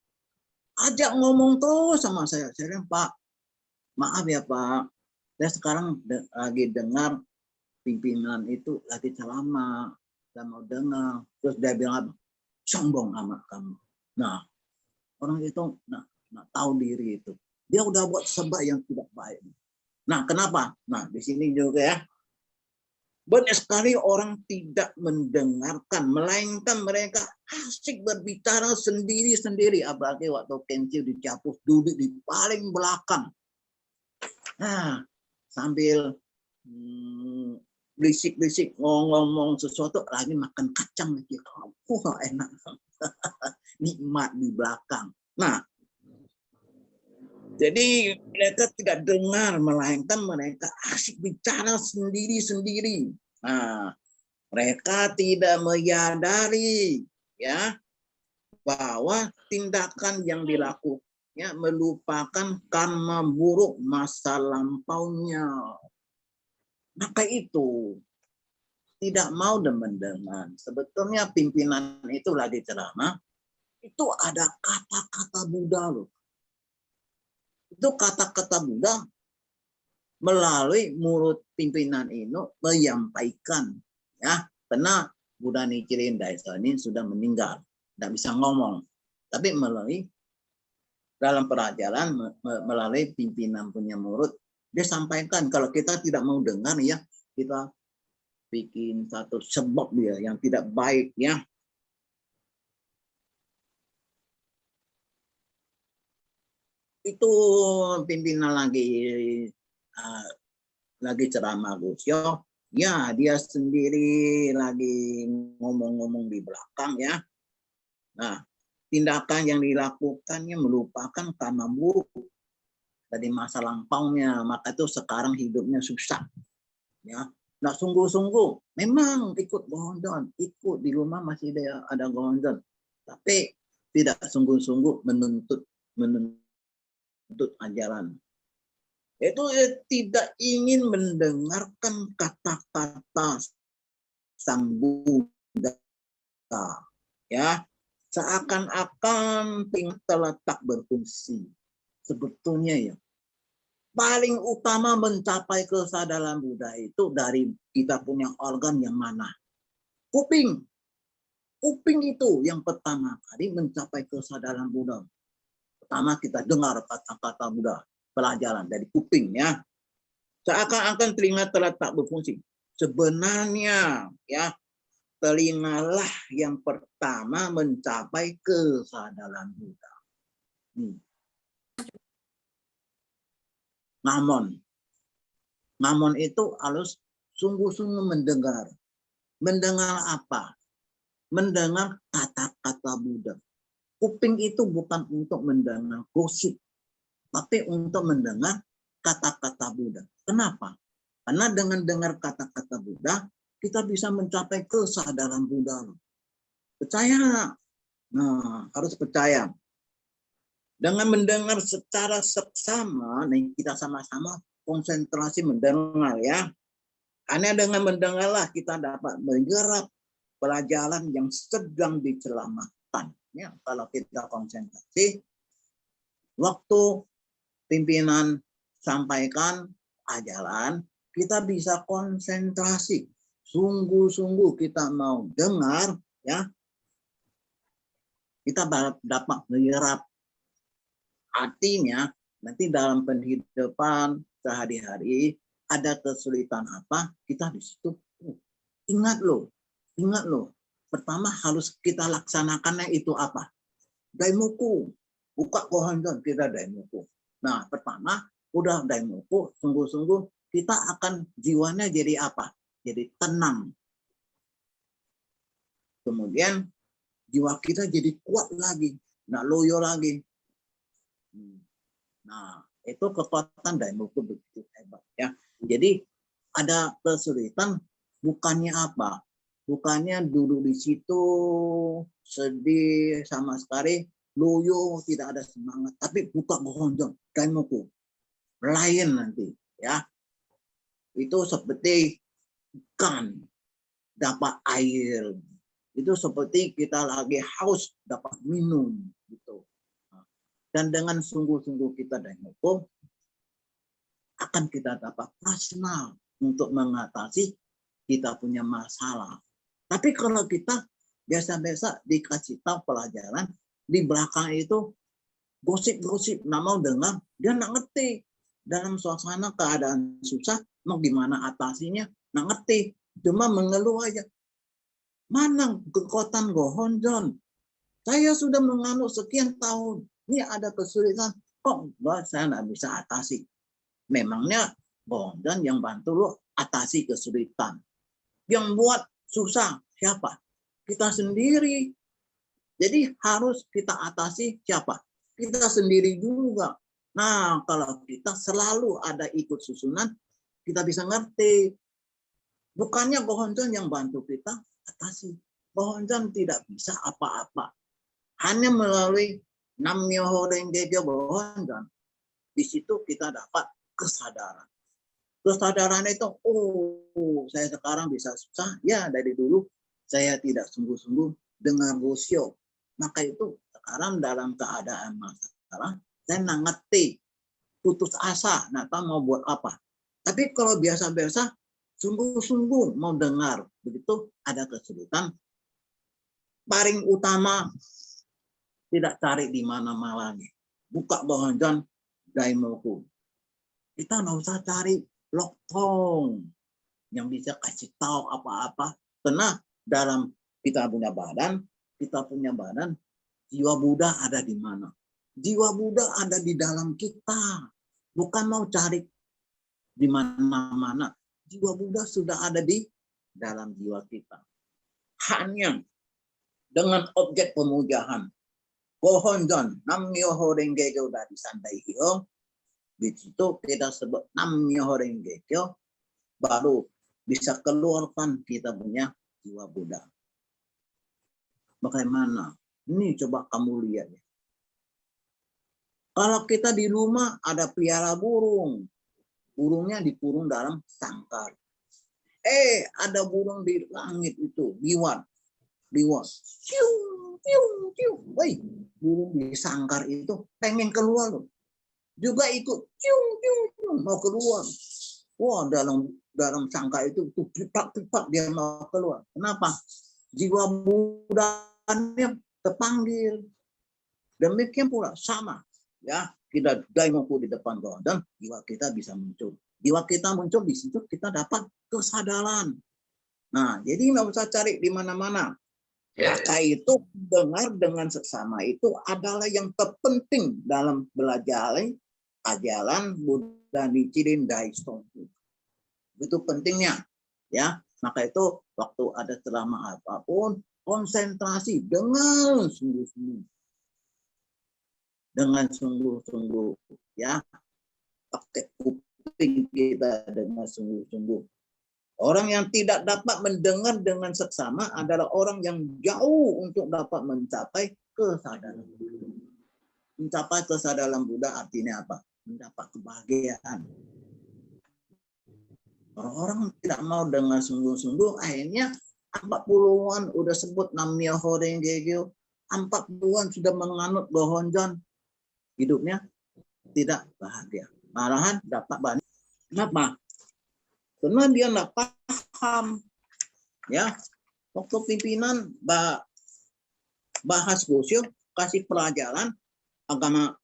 ajak ngomong terus sama saya. Saya bilang, Pak, maaf ya Pak, saya sekarang lagi dengar pimpinan itu lagi ceramah, saya mau dengar. Terus dia bilang, sombong amat kamu. Nah, orang itu nggak tahu diri itu. Dia udah buat sebab yang tidak baik. Nah, kenapa? Nah, di sini juga ya. Banyak sekali orang tidak mendengarkan, melainkan mereka asik berbicara sendiri-sendiri. Apalagi waktu Kencil dicapus duduk di paling belakang. Nah, sambil berisik-berisik ngomong sesuatu, lagi makan kacang lagi. Wah, enak. Nikmat di belakang. Nah, jadi mereka tidak dengar, melainkan mereka asik bicara sendiri-sendiri. Nah, mereka tidak menyadari ya bahwa tindakan yang dilakukannya melupakan karma buruk masa lampaunya. Maka itu tidak mau dan mendengar. Sebetulnya pimpinan itu lagi ceramah, itu ada kata-kata Buddha loh. Itu kata-kata Buddha melalui mulut pimpinan ini menyampaikan ya, karena Buddha Nichiren Daishonin sudah meninggal, tidak bisa ngomong, tapi melalui dalam pelajaran melalui pimpinan punya murid dia sampaikan. Kalau kita tidak mau dengar ya, kita bikin satu sebab dia yang tidak baik ya. Itu pimpinan lagi ceramah Gus Yo, ya dia sendiri lagi ngomong-ngomong di belakang ya. Nah, tindakan yang dilakukannya melupakan karma buruk dari masa lampaunya, maka itu sekarang hidupnya susah ya. Nah, sungguh-sungguh memang ikut gondon, ikut di rumah masih ada gondon, tapi tidak sungguh-sungguh menuntut ajaran. Itu tidak ingin mendengarkan kata-kata Sang Buddha ya, seakan-akan telah tak berfungsi. Sebetulnya ya paling utama mencapai kesadaran Buddha itu dari kita punya organ yang mana? Kuping. Kuping itu yang pertama kali mencapai kesadaran Buddha. Pertama kita dengar kata-kata Buddha, pelajaran dari kuping ya. Seakan-akan telinga telah tak berfungsi. Sebenarnya ya, telingalah yang pertama mencapai kesadaran Buddha. Namun itu harus sungguh-sungguh mendengar. Mendengar apa? Mendengar kata-kata Buddha. Kuping itu bukan untuk mendengar gosip, tapi untuk mendengar kata-kata Buddha. Kenapa? Karena dengan dengar kata-kata Buddha, kita bisa mencapai kesadaran Buddha. Percaya? Nah, harus percaya. Dengan mendengar secara seksama, nih kita sama-sama konsentrasi mendengar ya. Hanya dengan mendengarlah kita dapat menyerap pelajaran yang sedang diceramahkan. Ya, kalau kita konsentrasi, waktu pimpinan sampaikan ajaran, kita bisa konsentrasi. Sungguh-sungguh kita mau dengar, ya, kita dapat menyerap. Artinya, nanti dalam kehidupan sehari-hari ada kesulitan apa, kita di situ ingat loh. Pertama harus kita laksanakannya itu apa? Daimoku. Buka Gohonzon, kita daimoku. Nah, pertama udah daimoku, sungguh-sungguh kita akan jiwanya jadi apa? Jadi tenang. Kemudian jiwa kita jadi kuat lagi, nggak loyo lagi. Nah, itu kekuatan daimoku begitu hebat ya. Jadi ada kesulitan, bukannya apa? Bukannya duduk di situ sedih sama sekali, loyo, tidak ada semangat, tapi buka Gohonzon, daimoku. Lain nanti ya. Itu seperti ikan dapat air. Itu seperti kita lagi haus dapat minum gitu. dan dengan sungguh-sungguh kita dan hukum akan kita dapat rasional untuk mengatasi kita punya masalah. Tapi kalau kita biasa-biasa dikasih tahu pelajaran, di belakang itu gosip-gosip, nggak mau dengar, dia nggak ngerti. Dalam suasana keadaan susah, mau gimana atasinya, nggak ngerti. Cuma mengeluh aja. Mana kekuatan Gohonjon? Saya sudah menganut sekian tahun. Ini ada kesulitan. Kok saya nggak bisa atasi? Memangnya Gohonjon yang bantu lo atasi kesulitan. Yang buat susah siapa? Kita sendiri. Jadi harus kita atasi siapa? Kita sendiri juga. Nah, kalau kita selalu ada ikut susunan, kita bisa ngerti. Bukannya Gohonjon yang bantu kita atasi. Gohonjon tidak bisa apa-apa. Hanya melalui Nam-myoho Renge Kyo Gohonjon. Di situ kita dapat kesadaran. Kesadaran itu, oh, saya sekarang bisa susah. Ya, dari dulu saya tidak sungguh-sungguh dengan Gosyo. Maka itu sekarang dalam keadaan masalah, saya nggak ngerti, putus asa, nggak tahu mau buat apa. Tapi kalau biasa-biasa, sungguh-sungguh mau dengar, begitu ada kesulitan. Paling utama, tidak cari di mana-mana lagi. Buka Gohonjon, Daimoku. Kita nggak usah cari loktong yang bisa kasih tahu apa-apa. Karena dalam kita punya badan, jiwa Buddha ada di mana? Jiwa Buddha ada di dalam kita. Bukan mau cari di mana-mana. Jiwa Buddha sudah ada di dalam jiwa kita. Hanya dengan objek pemujaan. Gohonjon, Nam-myoho Renge Kyo dari Sandai Hyo. Di situ kita sebut Nam-myoho Renge Kyo. Baru bisa keluarkan kita punya jiwa Buddha. Bagaimana? Ini coba kamu lihat ya. Kalau kita di rumah ada pelihara burung. Burungnya dikurung dalam sangkar. Ada burung di langit itu, biwan. Cium, cium, cium. Woi, burung di sangkar itu pengen keluar loh. Juga ikut cium, cium, cium, mau keluar. Wah, dalam sangkar itu pipak-pipak dia mau keluar. Kenapa? Jiwa Buddhanya terpanggil. Demikian pula sama. Ya, kita daimoku di depan Gohonjon, jiwa kita bisa muncul. Jiwa kita muncul di situ kita dapat kesadaran. Nah, jadi nggak usah cari di mana-mana. Maka itu dengar dengan seksama itu adalah yang terpenting dalam belajar ajaran Buddha Nichiren Daishonin. Itu pentingnya, ya. Maka itu waktu ada ceramah apapun, konsentrasi dengan sungguh-sungguh. Dengan sungguh-sungguh, ya. Pakai kuping kita dengan sungguh-sungguh. Orang yang tidak dapat mendengar dengan seksama adalah orang yang jauh untuk dapat mencapai kesadaran. Mencapai kesadaran Buddha artinya apa? Mendapat kebahagiaan. Orang-orang tidak mau dengan sungguh-sungguh, akhirnya 40-an udah sebut Nam-myoho Renge Kyo, 40-an sudah menganut Gohonjon, hidupnya tidak bahagia. Malahan dapat banyak. Kenapa? Karena dia nggak paham, ya. Waktu pimpinan bahas Gosyo, kasih pelajaran agama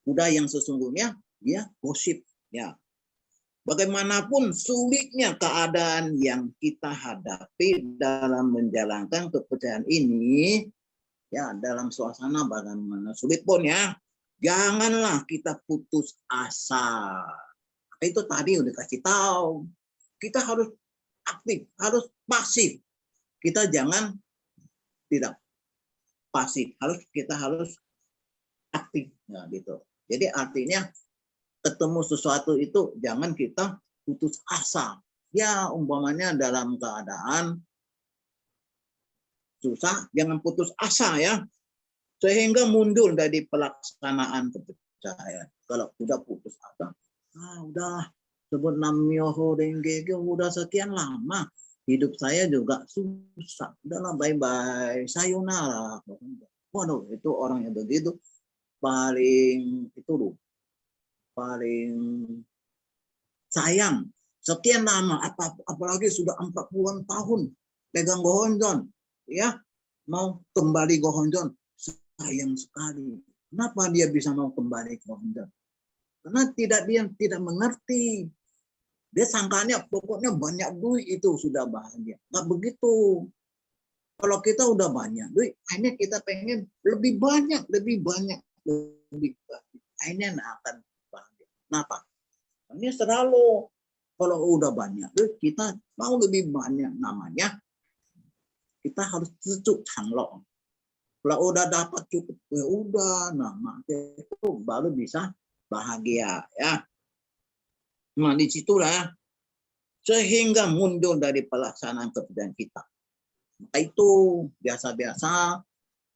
Buddha yang sesungguhnya, dia gosip, ya. Bagaimanapun sulitnya keadaan yang kita hadapi dalam menjalankan kepercayaan ini, ya, dalam suasana bagaimana sulit pun, ya, janganlah kita putus asa. Itu tadi udah kasih tahu. Kita harus aktif, harus pasif. Kita jangan tidak pasif, kita harus aktif, nah, gitu. Jadi artinya ketemu sesuatu itu jangan kita putus asa. Ya, umpamanya dalam keadaan susah, jangan putus asa, ya. Sehingga mundur dari pelaksanaan kepercayaan. Kalau sudah putus asa, udah sebut Nam-myoho Renge Kyo udah sekian lama. Hidup saya juga susah. Udahlah, bye-bye. Sayonara. Waduh, itu orang yang begitu paling itu loh, paling sayang. Sekian lama, apalagi sudah 40-an tahun pegang Gohonjon, ya, mau kembali Gohonjon, sayang sekali. Kenapa dia bisa mau kembali ke Gohonjon? Karena dia tidak mengerti. Dia sangkanya pokoknya banyak duit itu sudah bahagia. Nggak begitu. Kalau kita udah banyak duit, akhirnya kita pengen lebih banyak, lebih banyak. Akhirnya akan bahagia. Kenapa? Ini selalu kalau udah banyak duit, kita mau lebih banyak, namanya kita harus cucuk canglok. Kalau udah dapat cukup, ya udah, nama itu baru bisa bahagia, ya. Nah, disitulah sehingga mundur dari pelaksanaan kebijakan kita. Maka itu biasa-biasa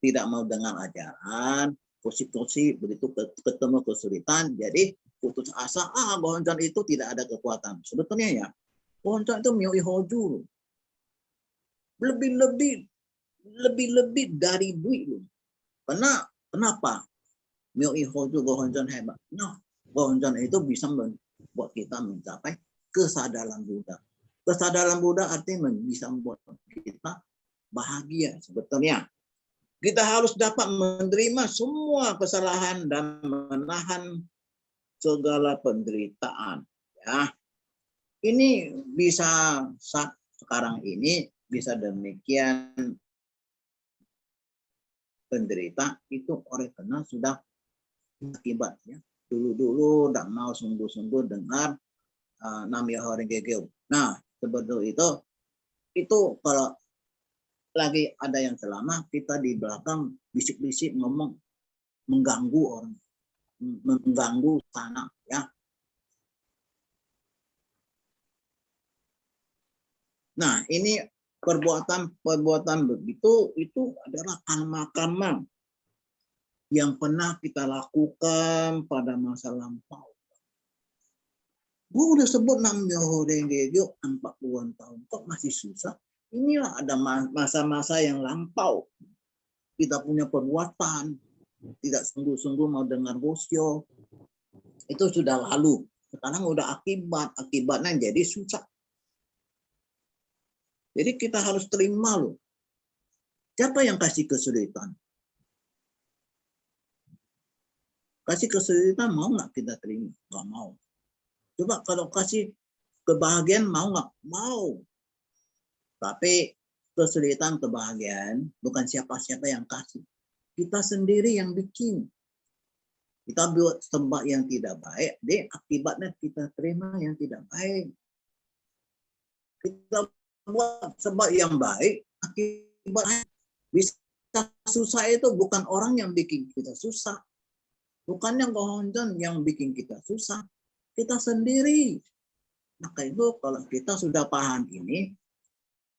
tidak mau dengar ajaran, kursi-kursi begitu ketemu kesulitan, jadi putus asa. Gohonjon itu tidak ada kekuatan. Sebetulnya ya, Gohonjon itu Myo'i Hoju, lebih dari duit. Karena kenapa? Myo'i Hoju Gohonjon hebat. Nah, Gohonjon itu bisa membuat kita mencapai kesadaran Buddha. Kesadaran Buddha artinya bisa membuat kita bahagia. Sebetulnya kita harus dapat menerima semua kesalahan dan menahan segala penderitaan. Ya, ini bisa saat sekarang ini bisa demikian penderita itu oleh karena sudah akibatnya dulu tidak mau sungguh-sungguh dengar Nam-myoho Renge Kyo. Nah, sebetulnya itu kalau lagi ada yang selama, kita di belakang bisik-bisik ngomong, mengganggu orang, mengganggu sana, ya. Nah, ini perbuatan begitu itu adalah karma-karma yang pernah kita lakukan pada masa lampau. Gue udah sebut Nam-myoho Renge Kyo 40-an tahun, kok masih susah? Inilah ada masa-masa yang lampau. Kita punya perbuatan, tidak sungguh-sungguh mau dengar gosyo. Itu sudah lalu. Sekarang udah akibatnya jadi susah. Jadi kita harus terima loh. Siapa yang kasih kesulitan? Kasih kesulitan mau nggak kita terima? Nggak mau. Coba kalau kasih kebahagiaan mau nggak? Mau. Tapi kesulitan kebahagiaan bukan siapa-siapa yang kasih. Kita sendiri yang bikin. Kita buat sebab yang tidak baik, deh akibatnya kita terima yang tidak baik. Kita buat sebab yang baik, akibatnya bisa susah itu bukan orang yang bikin kita susah. Bukan yang Gohonjon yang bikin kita susah. Kita sendiri. Maka itu kalau kita sudah paham ini,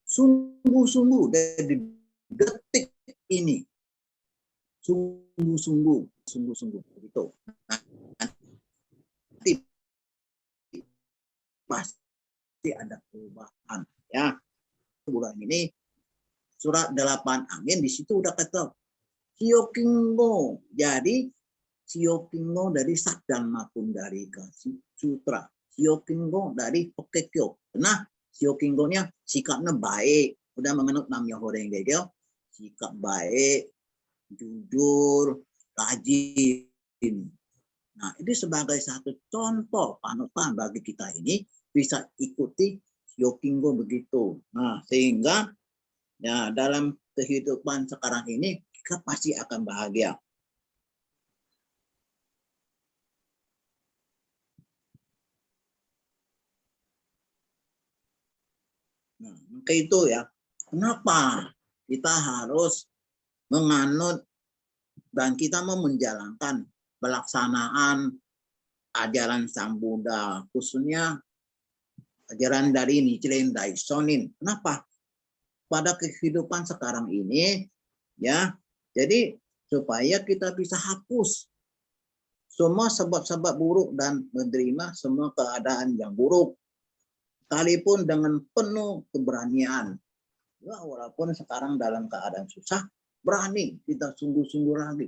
sungguh-sungguh dari detik ini, sungguh-sungguh itu. Nanti pasti ada perubahan, ya. Bulan ini surat 8 angin di situ udah kata Shiokingo. Jadi Shiokingo dari Sadhamma Pundharika Sutra. Shiokingo dari Hokkekyo. Nah, Shiokingo-nya sikapnya baik, udah mengenal Nam-myoho Renge Kyo, sikap baik, jujur, rajin. Nah, ini sebagai satu contoh panutan bagi kita ini bisa ikuti Shiokingo begitu. Nah, sehingga ya dalam kehidupan sekarang ini kita pasti akan bahagia. Nah, maka itu ya, kenapa kita harus menganut dan kita mau menjalankan pelaksanaan ajaran Sang Buddha, khususnya ajaran dari Nichiren Daishonin. Kenapa? Pada kehidupan sekarang ini, ya, jadi supaya kita bisa hapus semua sebab-sebab buruk dan menerima semua keadaan yang buruk. Sekalipun dengan penuh keberanian. Ya, walaupun sekarang dalam keadaan susah, berani kita sungguh-sungguh lagi.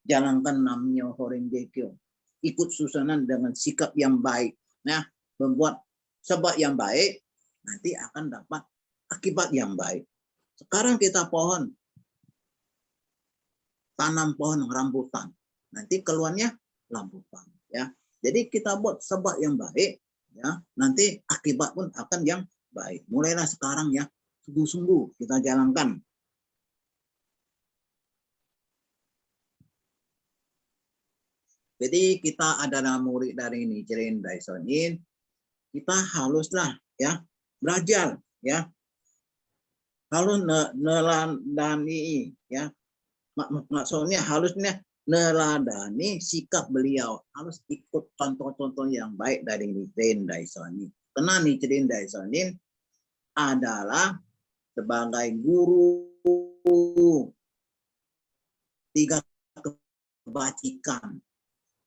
jalankan Nam-myoho Renge Kyo. Ikut susunan dengan sikap yang baik. Nah, membuat sebab yang baik, nanti akan dapat akibat yang baik. Sekarang kita tanam pohon rambutan. Nanti keluarnya rambutan. Ya, jadi kita buat sebab yang baik, ya, nanti akibat pun akan yang baik. Mulailah sekarang ya, sungguh-sungguh kita jalankan. Jadi kita adalah murid dari Nichiren Daishonin, kita haruslah ya belajar ya, harus neladani ya, maksudnya harusnya neladani sikap beliau, harus ikut contoh-contoh yang baik dari Nichiren Daishonin. Karena Nichiren Daishonin adalah sebagai guru tiga kebajikan.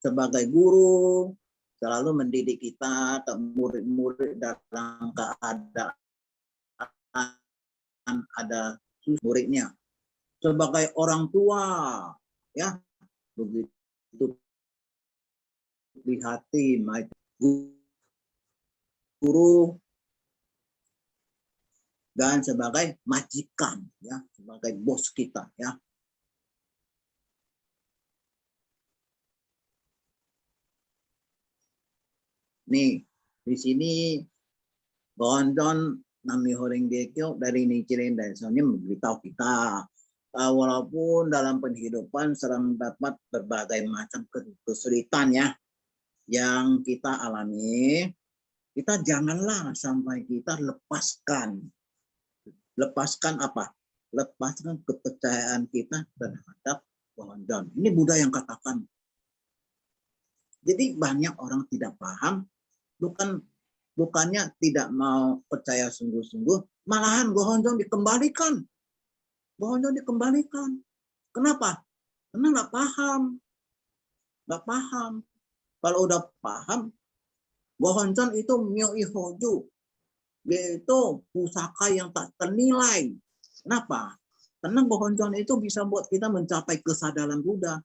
Sebagai guru selalu mendidik kita, ke murid-murid dalam keadaan ada muridnya. Sebagai orang tua, ya begitu prihati guru dan sebagai majikan, ya sebagai bos kita, ya. Nih, di sini Gohonjon Nam-myoho Renge Kyo dari Nichiren Daishonin memberitahu kita, walaupun dalam penghidupan sering dapat berbagai macam kesulitan ya yang kita alami, kita janganlah sampai kita lepaskan apa? Lepaskan kepercayaan kita terhadap Gohonjon. Ini Buddha yang katakan. Jadi banyak orang tidak paham. Bukannya tidak mau percaya sungguh-sungguh, malahan Gohonjon dikembalikan. Gohonjon dikembalikan. Kenapa? Karena nggak paham. Nggak paham. Kalau udah paham, Gohonjon itu myoi hoju, yaitu pusaka yang tak ternilai. Kenapa? Karena Gohonjon itu bisa buat kita mencapai kesadaran Buddha.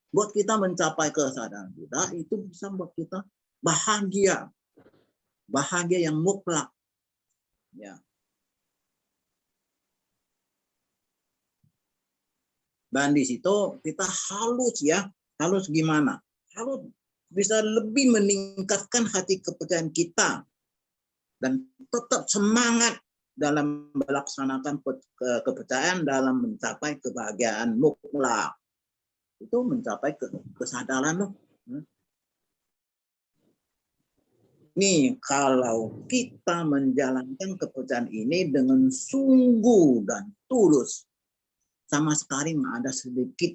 Buat kita mencapai kesadaran Buddha itu bisa buat kita bahagia. Bahagia yang mutlak. Ya. Dan di situ kita harus gimana? Harus bisa lebih meningkatkan hati kepercayaan kita dan tetap semangat dalam melaksanakan kepercayaan dalam mencapai kebahagiaan mutlak. Itu mencapai kesadaran loh. Nih, kalau kita menjalankan kepercayaan ini dengan sungguh dan tulus, sama sekali nggak ada sedikit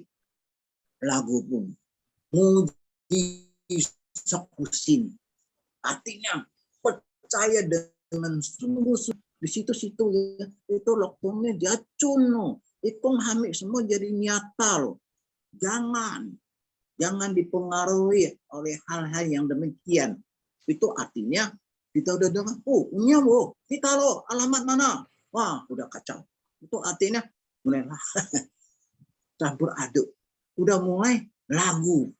lagu pun. Muji sekusin. Artinya percaya dengan sungguh-sungguh. Di situ-situ ya, itu lokongnya jacun loh. Ikong hamil semua jadi nyata loh. Jangan dipengaruhi oleh hal-hal yang demikian. Itu artinya kita udah dengar, kita loh alamat mana? Wah, udah kacau. Itu artinya mulailah campur aduk. Udah mulai lagu.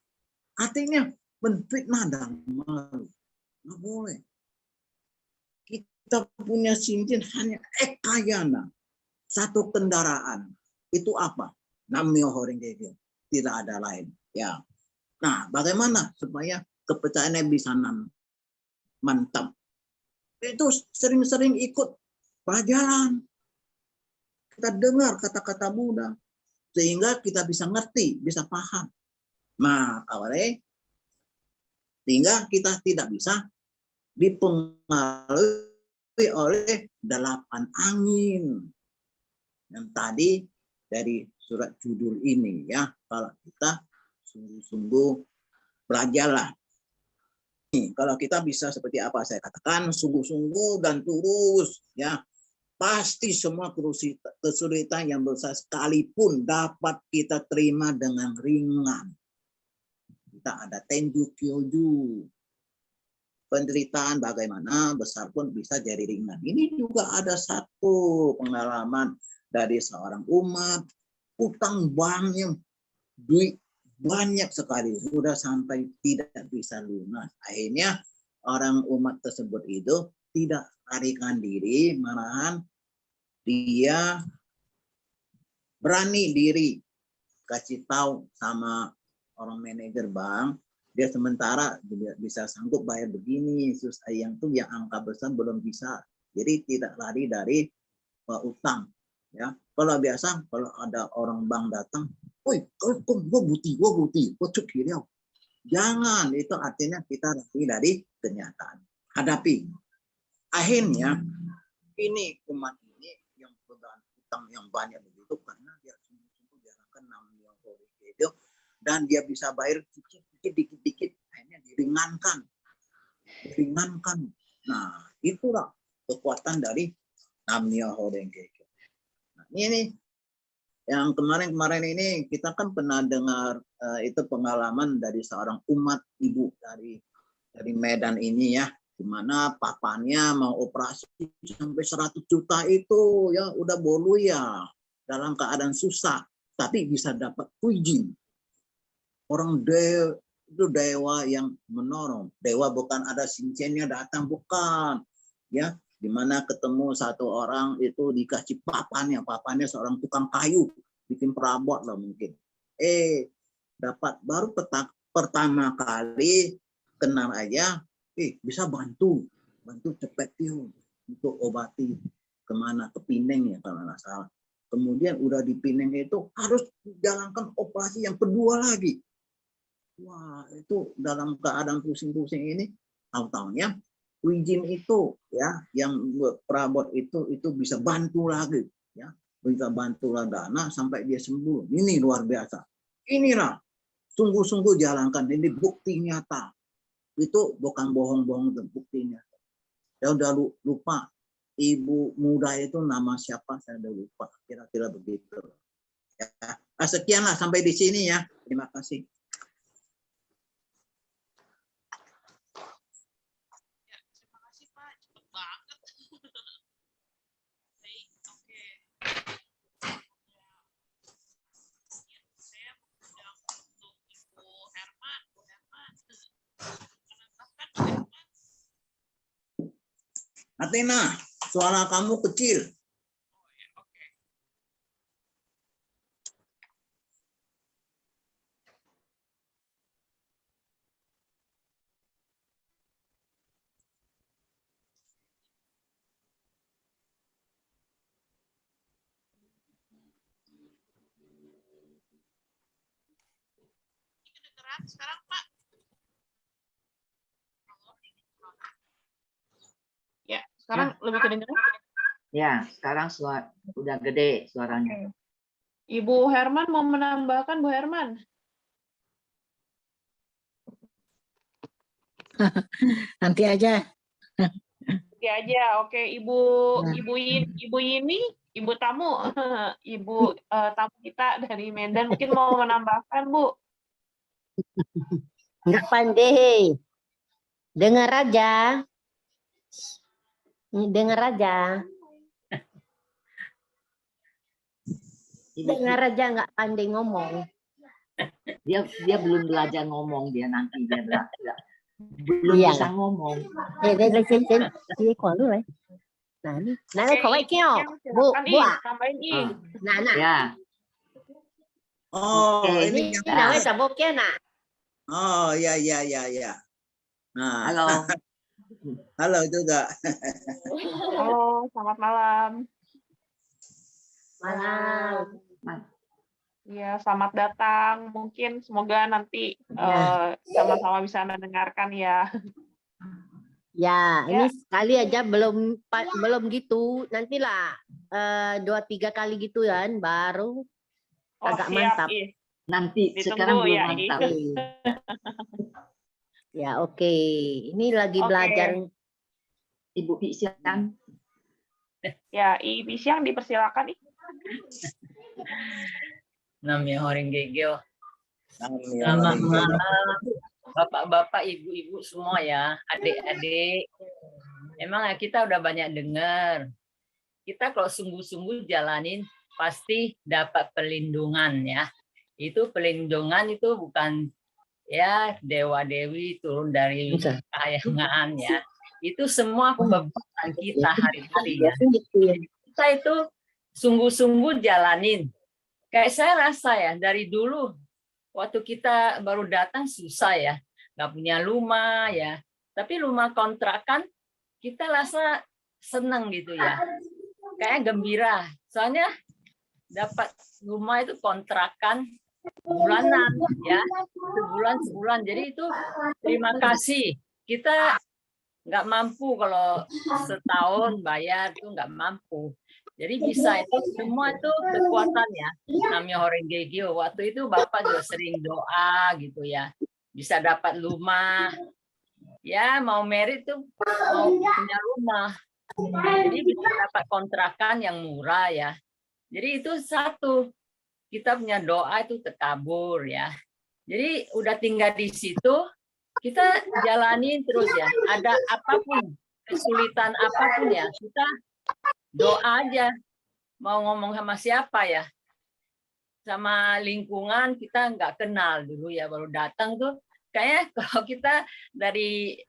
Artinya menfitnah dan malu. Nggak boleh. Kita punya cincin hanya ekayana. Satu kendaraan. Itu apa? Nam-myoho Renge Kyo. Tidak ada lain. Ya. Nah, bagaimana supaya kepercayaannya bisa mantap? Itu sering-sering ikut pelajaran. Kita dengar kata-kata Buddha. Sehingga kita bisa ngerti, bisa paham. Nah, awalnya sehingga kita tidak bisa dipengaruhi oleh 8 angin. Yang tadi dari surat judul ini ya, kalau kita sungguh-sungguh belajarlah. Kalau kita bisa seperti apa saya katakan, sungguh-sungguh dan tulus ya, pasti semua kesulitan yang besar sekalipun dapat kita terima dengan ringan. Kita ada Tenju Kyoju. Penderitaan bagaimana besar pun bisa jadi ringan. Ini juga ada satu pengalaman dari seorang umat, utang banknya duit banyak sekali, sudah sampai tidak bisa lunas. Akhirnya orang umat tersebut itu tidak larikan diri, malahan dia berani diri kasih tahu sama orang manajer bank, dia sementara bisa sanggup bayar begini, yang tuh yang angka besar belum bisa. Jadi tidak lari dari utang. Ya, kalau biasa kalau ada orang bank datang, woi, gua buti, jangan, itu artinya kita lari dari kenyataan. Hadapi. Akhirnya ini umat ini yang pegang utang yang banyak begitu karena dia sungguh-sungguh jalankan namanya itu, dan dia bisa bayar dikit-dikit, akhirnya diringankan. Nah, itulah kekuatan dari namanya Horengge. Nah, ini yang kemarin ini kita kan pernah dengar itu pengalaman dari seorang umat ibu dari Medan ini ya, di mana papanya mau operasi sampai 100 juta itu ya, udah bolu ya, dalam keadaan susah, tapi bisa dapat izin. Orang itu dewa yang menolong. Dewa bukan ada sincennya datang, bukan. Ya, di mana ketemu satu orang itu dikasih papanya seorang tukang kayu, bikin perabot lah mungkin. Dapat baru pertama kali kenal aja, bisa bantu cepet yuk untuk obati kemana, ke Pineng ya kalau nggak salah. Kemudian udah di Pineng itu harus jalankan operasi yang kedua lagi. Wah, itu dalam keadaan pusing-pusing ini, tahu-tahunya izin itu ya, yang perabot itu bisa bantu lagi ya, bisa bantulah dana sampai dia sembuh. Ini luar biasa. Inilah sungguh-sungguh jalankan, ini bukti nyata. Itu bukan bohong-bohong, bukti nyata. Saya udah lupa ibu muda itu nama siapa, saya udah lupa, kira-kira begitu. Ya. Sekianlah sampai di sini ya. Terima kasih. Athena, suara kamu kecil. Sekarang Pak. Ya, sekarang lebih kedengeran? Ya, sekarang udah gede suaranya. Ibu Herman mau menambahkan, Bu Herman? Nanti aja. Nanti aja, oke. Ibu ini, ibu tamu, ibu tamu kita dari Medan mungkin mau menambahkan, Bu. Nggak pandai. Dengar aja. Dengar aja. Dengar aja, nggak pandai ngomong. Dia belum belajar ngomong, dia nanti dia belajar. Belum Iya. bisa ngomong. Đây xin khoảng lúc này. Nah, Oke, khẩu kia Bu silakan, tambahin ih. Nah. Ya. Oh, Oke, ini yang Nah, wes Bu kia nah. Oh, ya. Nah, Halo. halo juga. Halo, selamat malam. Malam. Ya, selamat datang. Mungkin semoga nanti sama-sama bisa mendengarkan ya. Ya, ini sekali aja belum gitu. Nantilah 2-3 kali gitu kan baru agak siap, mantap. ih. Nanti Ditunggu sekarang belum ya, mantap. Ya, oke. Ini lagi belajar. Ibu Pisian. Ya, Ibu Siang dipersilakan. Namanya Horengge. Namanya Selamat Horengge. malam, bapak-bapak, ibu-ibu semua ya, adik-adik. Emang ya kita udah banyak dengar. Kita kalau sungguh-sungguh jalanin pasti dapat perlindungan ya. Itu pelindungan itu bukan ya dewa dewi turun dari kayangan ya. Itu semua kekuatan kita hari-hari ya. Kita itu sungguh-sungguh jalanin. Kayak saya rasa ya dari dulu waktu kita baru datang susah ya, nggak punya rumah ya. Tapi rumah kontrakan kita rasa senang gitu ya, kayak gembira. Soalnya dapat rumah itu kontrakan bulanan ya, sebulan. Jadi itu terima kasih. Kita nggak mampu kalau setahun bayar itu nggak mampu. Jadi bisa itu semua itu kekuatan ya. Namanya Horengegyo. Waktu itu Bapak juga sering doa gitu ya. Bisa dapat rumah. Ya mau merit tuh mau punya rumah. Jadi bisa dapat kontrakan yang murah ya. Jadi itu satu. Kita punya doa itu terkabul ya. Jadi udah tinggal di situ, kita jalanin terus ya. Ada apapun, kesulitan apapun ya, kita doa aja. Mau ngomong sama siapa ya? Sama lingkungan kita nggak kenal dulu ya, baru datang tuh. Kayaknya kalau kita dari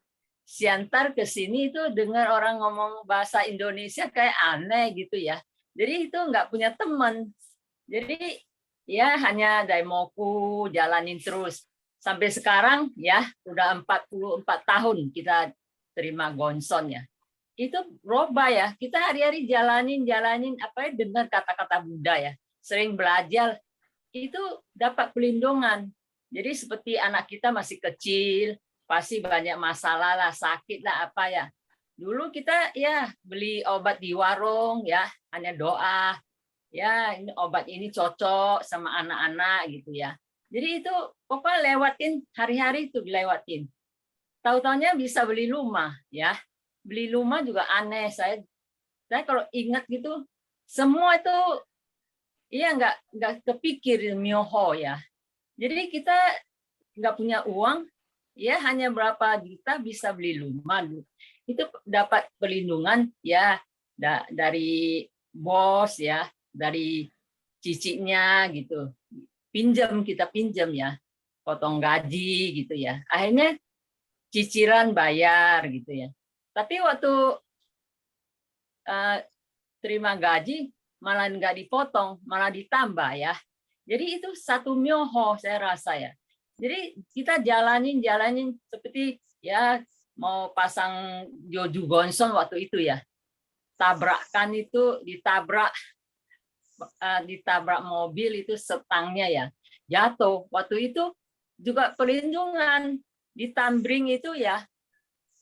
Siantar ke sini itu dengar orang ngomong bahasa Indonesia kayak aneh gitu ya. Jadi itu nggak punya teman. Jadi ya hanya daimoku jalanin terus. Sampai sekarang ya udah 44 tahun kita terima gonson ya. Itu roba ya. Kita hari-hari jalanin apa ya, dengar kata-kata Buddha ya. Sering belajar itu dapat pelindungan. Jadi seperti anak kita masih kecil, pasti banyak masalah lah, sakit lah apa ya. Dulu kita ya beli obat di warung ya, hanya doa. Ya, ini obat ini cocok sama anak-anak gitu ya. Jadi itu pokoknya lewatin hari-hari itu dilewatin. Tahu-taunya bisa beli rumah ya. Beli rumah juga aneh. Saya kalau ingat gitu semua itu iya nggak kepikir myoho ya. Jadi kita nggak punya uang ya, hanya berapa juta bisa beli rumah. Itu dapat perlindungan ya dari bos ya, dari cicinya gitu. Kita pinjam ya, potong gaji gitu ya. Akhirnya cicilan bayar gitu ya. Tapi waktu terima gaji malah nggak dipotong, malah ditambah ya. Jadi itu satu myoho saya rasa ya. Jadi kita jalanin seperti ya mau pasang Joju Gonson waktu itu ya. Tabrakan itu ditabrak mobil itu setangnya ya. Jatuh. Waktu itu juga perlindungan di Tambring itu ya.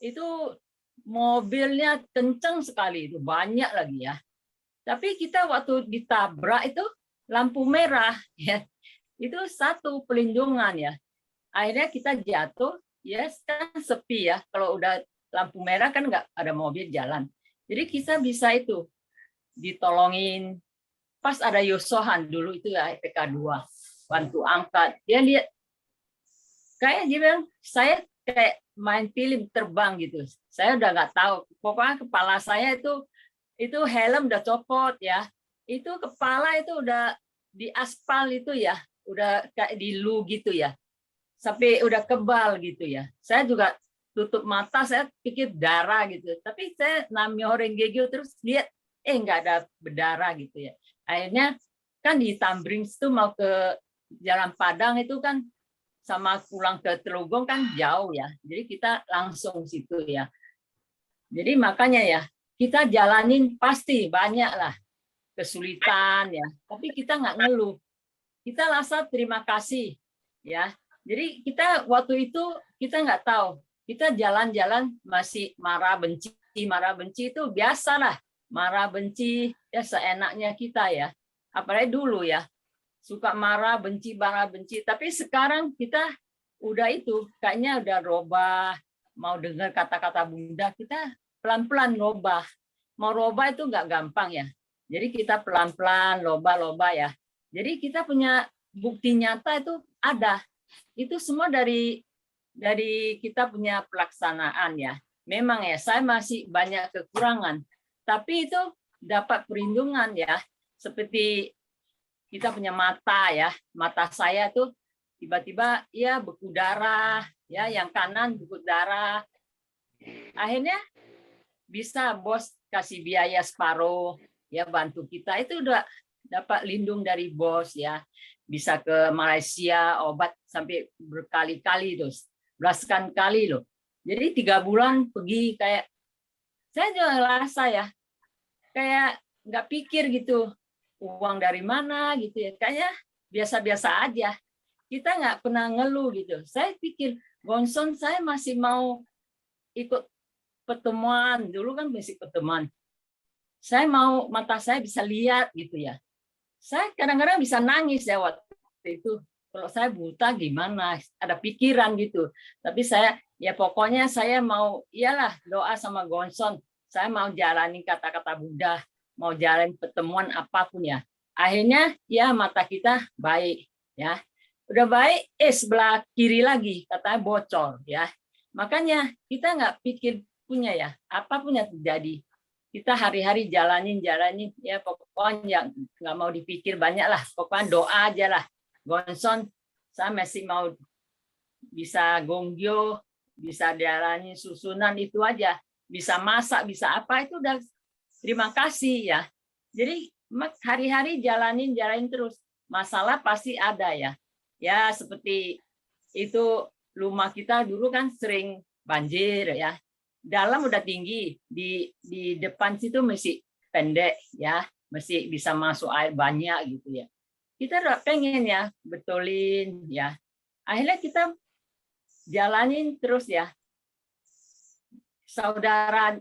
Itu mobilnya kenceng sekali itu, banyak lagi ya. Tapi kita waktu ditabrak itu lampu merah ya. Itu satu pelindungan ya. Akhirnya kita jatuh ya, kan sepi ya. Kalau udah lampu merah kan nggak ada mobil jalan. Jadi kita bisa itu ditolongin. Pas ada Yosohan dulu itu ya, PK2 bantu angkat. Dia lihat kayak dia bilang saya kayak main film terbang gitu. Saya udah nggak tahu. Pokoknya kepala saya itu helm udah copot ya. Itu kepala itu udah di aspal itu ya, udah kayak di lu gitu ya. Sampai udah kebal gitu ya. Saya juga tutup mata, saya pikir darah gitu. Tapi saya Namyo Renge-kyo terus lihat nggak ada berdarah gitu ya. Akhirnya kan di Tambring itu mau ke Jalan Padang itu kan sama pulang ke Telugong kan jauh ya. Jadi kita langsung situ ya. Jadi makanya ya kita jalanin pasti banyak lah kesulitan ya. Tapi kita nggak ngeluh. Kita rasa terima kasih ya. Jadi kita waktu itu kita nggak tahu. Kita jalan-jalan masih marah benci itu biasa lah. Marah benci ya seenaknya kita ya. Apalagi dulu ya. Suka marah benci. Tapi sekarang kita udah itu kayaknya udah robah. Mau dengar kata-kata Bunda, kita pelan-pelan robah. Mau robah itu nggak gampang ya. Jadi kita pelan-pelan loba ya. Jadi kita punya bukti nyata itu ada. Itu semua dari kita punya pelaksanaan ya. Memang ya saya masih banyak kekurangan. Tapi itu dapat perlindungan ya. Seperti kita punya mata ya, mata saya tuh tiba-tiba ya beku darah, ya yang kanan beku darah. Akhirnya bisa bos kasih biaya separuh, ya bantu kita, itu udah dapat lindung dari bos ya. Bisa ke Malaysia obat sampai berkali-kali terus, belasan kali loh. Jadi 3 bulan pergi, kayak saya juga ngerasa ya, kayak nggak pikir gitu uang dari mana gitu ya, kayaknya biasa-biasa aja. Kita nggak pernah ngeluh gitu. Saya pikir Gonson saya masih mau ikut pertemuan, dulu kan masih pertemuan. Saya mau mata saya bisa lihat gitu ya. Saya kadang-kadang bisa nangis ya waktu itu. Kalau saya buta gimana? Ada pikiran gitu. Tapi saya ya pokoknya saya mau iyalah doa sama Gonson. Saya mau jalani kata-kata Buddha, mau jalan pertemuan apapun ya. Akhirnya ya mata kita baik ya. Udah baik, sebelah kiri lagi katanya bocor ya. Makanya kita nggak pikir punya ya, apapun yang terjadi. Kita hari-hari jalanin ya, pokoknya nggak mau dipikir banyak lah, pokoknya doa aja lah. Gonson, saya masih mau bisa gonggyo, bisa jalanin susunan itu aja, bisa masak, bisa apa, itu udah terima kasih ya. Jadi hari-hari jalanin terus. Masalah pasti ada ya. Ya seperti itu, rumah kita dulu kan sering banjir ya. Dalam udah tinggi, di depan situ masih pendek ya, masih bisa masuk air banyak gitu ya. Kita udah pengen ya betulin ya. Akhirnya kita jalanin terus ya. Saudara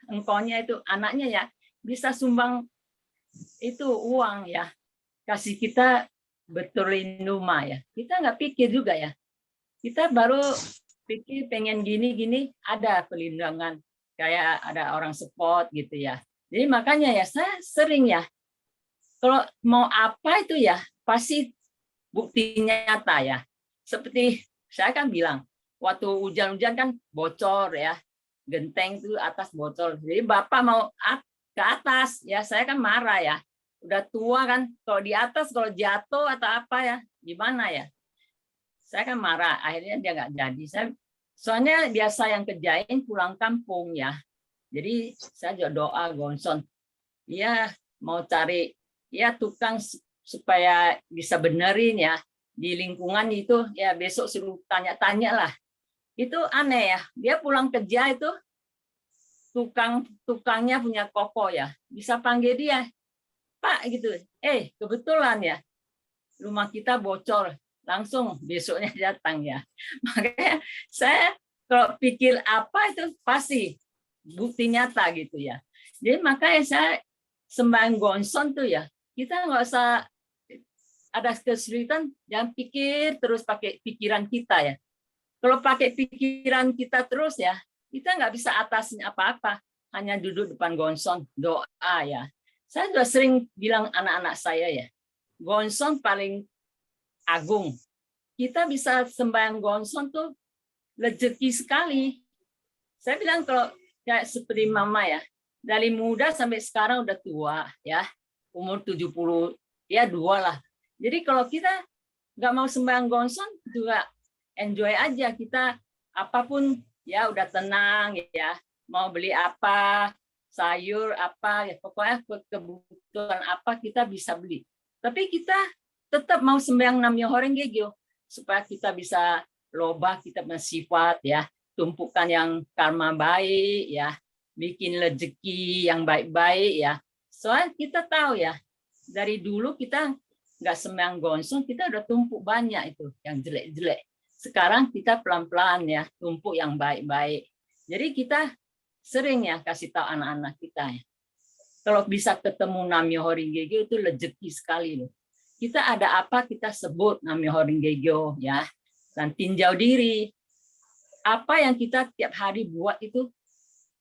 engkonya itu anaknya ya bisa sumbang itu uang ya, kasih kita betulin rumah ya. Kita nggak pikir juga ya. Kita baru pikir pengen gini-gini, ada perlindungan, kayak ada orang support gitu ya. Jadi makanya ya saya sering ya, kalau mau apa itu ya pasti bukti nyata ya. Seperti saya kan bilang, waktu hujan-hujan kan bocor ya, genteng itu atas bocor. Jadi Bapak mau ke atas ya, saya kan marah ya. Udah tua kan, kalau di atas kalau jatuh atau apa ya, gimana ya? Saya kan marah, akhirnya dia nggak jadi. Soalnya biasa yang kerjain pulang kampung ya. Jadi saya juga doa Gonson, ya mau cari ya tukang supaya bisa benerin ya di lingkungan itu ya, besok suruh tanya-tanya lah. Itu aneh ya, dia pulang kerja itu tukangnya punya koko ya, bisa panggil dia, Pak gitu. Kebetulan ya rumah kita bocor. Langsung besoknya datang ya. Makanya saya kalau pikir apa itu pasti bukti nyata gitu ya. Jadi makanya saya sembahyang Gonson tuh ya, kita nggak usah ada kesulitan, jangan pikir terus pakai pikiran kita ya. Kalau pakai pikiran kita terus ya, kita nggak bisa atasin apa-apa. Hanya duduk depan Gonson, doa ya. Saya juga sering bilang anak-anak saya ya, Gonson paling agung. Kita bisa sembahyang Gonson tuh rezeki sekali. Saya bilang kalau kayak seperti Mama ya, dari muda sampai sekarang udah tua ya, umur 70 ya 2 lah. Jadi kalau kita nggak mau sembahyang Gonson juga enjoy aja, kita apapun ya udah tenang ya, mau beli apa, sayur apa ya, pokoknya kebutuhan apa kita bisa beli. Tapi kita tetap mau sembahyang Nam-myoho Renge Kyo supaya kita bisa lobah, kita punya sifat ya, tumpukan yang karma baik ya, bikin rezeki yang baik-baik ya. Soalnya kita tahu ya, dari dulu kita nggak sembahyang Gonson, kita udah tumpuk banyak itu yang jelek-jelek. Sekarang kita pelan-pelan ya, tumpuk yang baik-baik. Jadi kita sering ya kasih tahu anak-anak kita ya, kalau bisa ketemu Nam-myoho Renge Kyo itu rezeki sekali loh. Kita ada apa kita sebut Nam-myoho Renge Kyo ya, dan tinjau diri. Apa yang kita tiap hari buat itu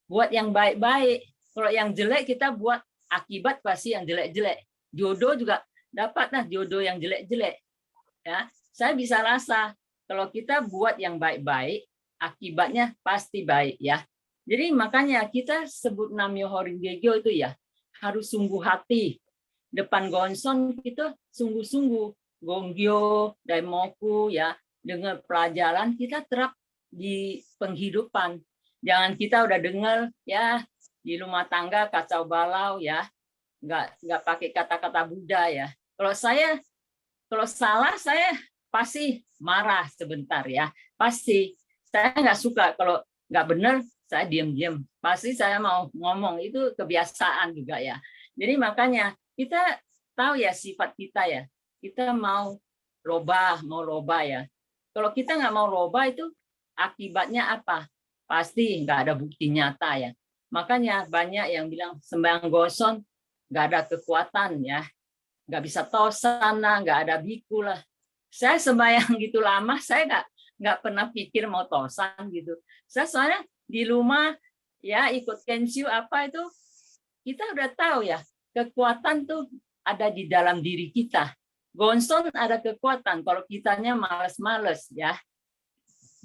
buat yang baik-baik. Kalau yang jelek kita buat akibat pasti yang jelek-jelek. Jodoh juga dapat jodoh yang jelek-jelek. Ya, saya bisa rasa kalau kita buat yang baik-baik, akibatnya pasti baik ya. Jadi makanya kita sebut Nam-myoho Renge Kyo itu ya harus sungguh hati. depan Gonson kita sungguh-sungguh Gonggyo, Daimoku ya, dengan pelajaran kita terap di penghidupan. Jangan kita udah dengar ya di rumah tangga kacau balau ya, nggak pakai kata-kata Buddha ya. Kalau salah saya pasti marah sebentar ya, pasti saya nggak suka kalau nggak benar saya diam-diam. Pasti saya mau ngomong, itu kebiasaan juga ya. Jadi makanya kita tahu ya sifat kita ya. Kita mau robah ya. Kalau kita nggak mau robah itu akibatnya apa? Pasti nggak ada bukti nyata ya. Makanya banyak yang bilang sembahyang Goson nggak ada kekuatan ya. Nggak bisa tosana, nggak ada biku lah. Saya sembahyang gitu lama, saya nggak pernah pikir mau tosan gitu. Saya soalnya di rumah ya ikut kenshu apa itu kita udah tahu ya kekuatan tuh ada di dalam diri kita. Gonson ada kekuatan kalau kitanya males-males ya,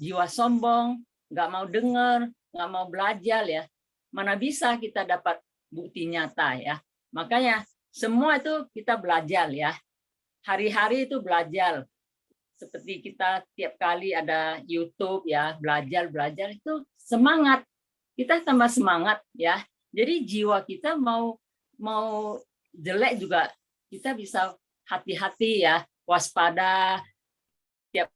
jiwa sombong, nggak mau dengar, nggak mau belajar ya, mana bisa kita dapat bukti nyata ya. Makanya semua itu kita belajar ya, hari-hari itu belajar. Seperti kita tiap kali ada YouTube ya, belajar itu semangat, kita tambah semangat ya. Jadi jiwa kita mau jelek juga kita bisa hati-hati ya, waspada. Tiap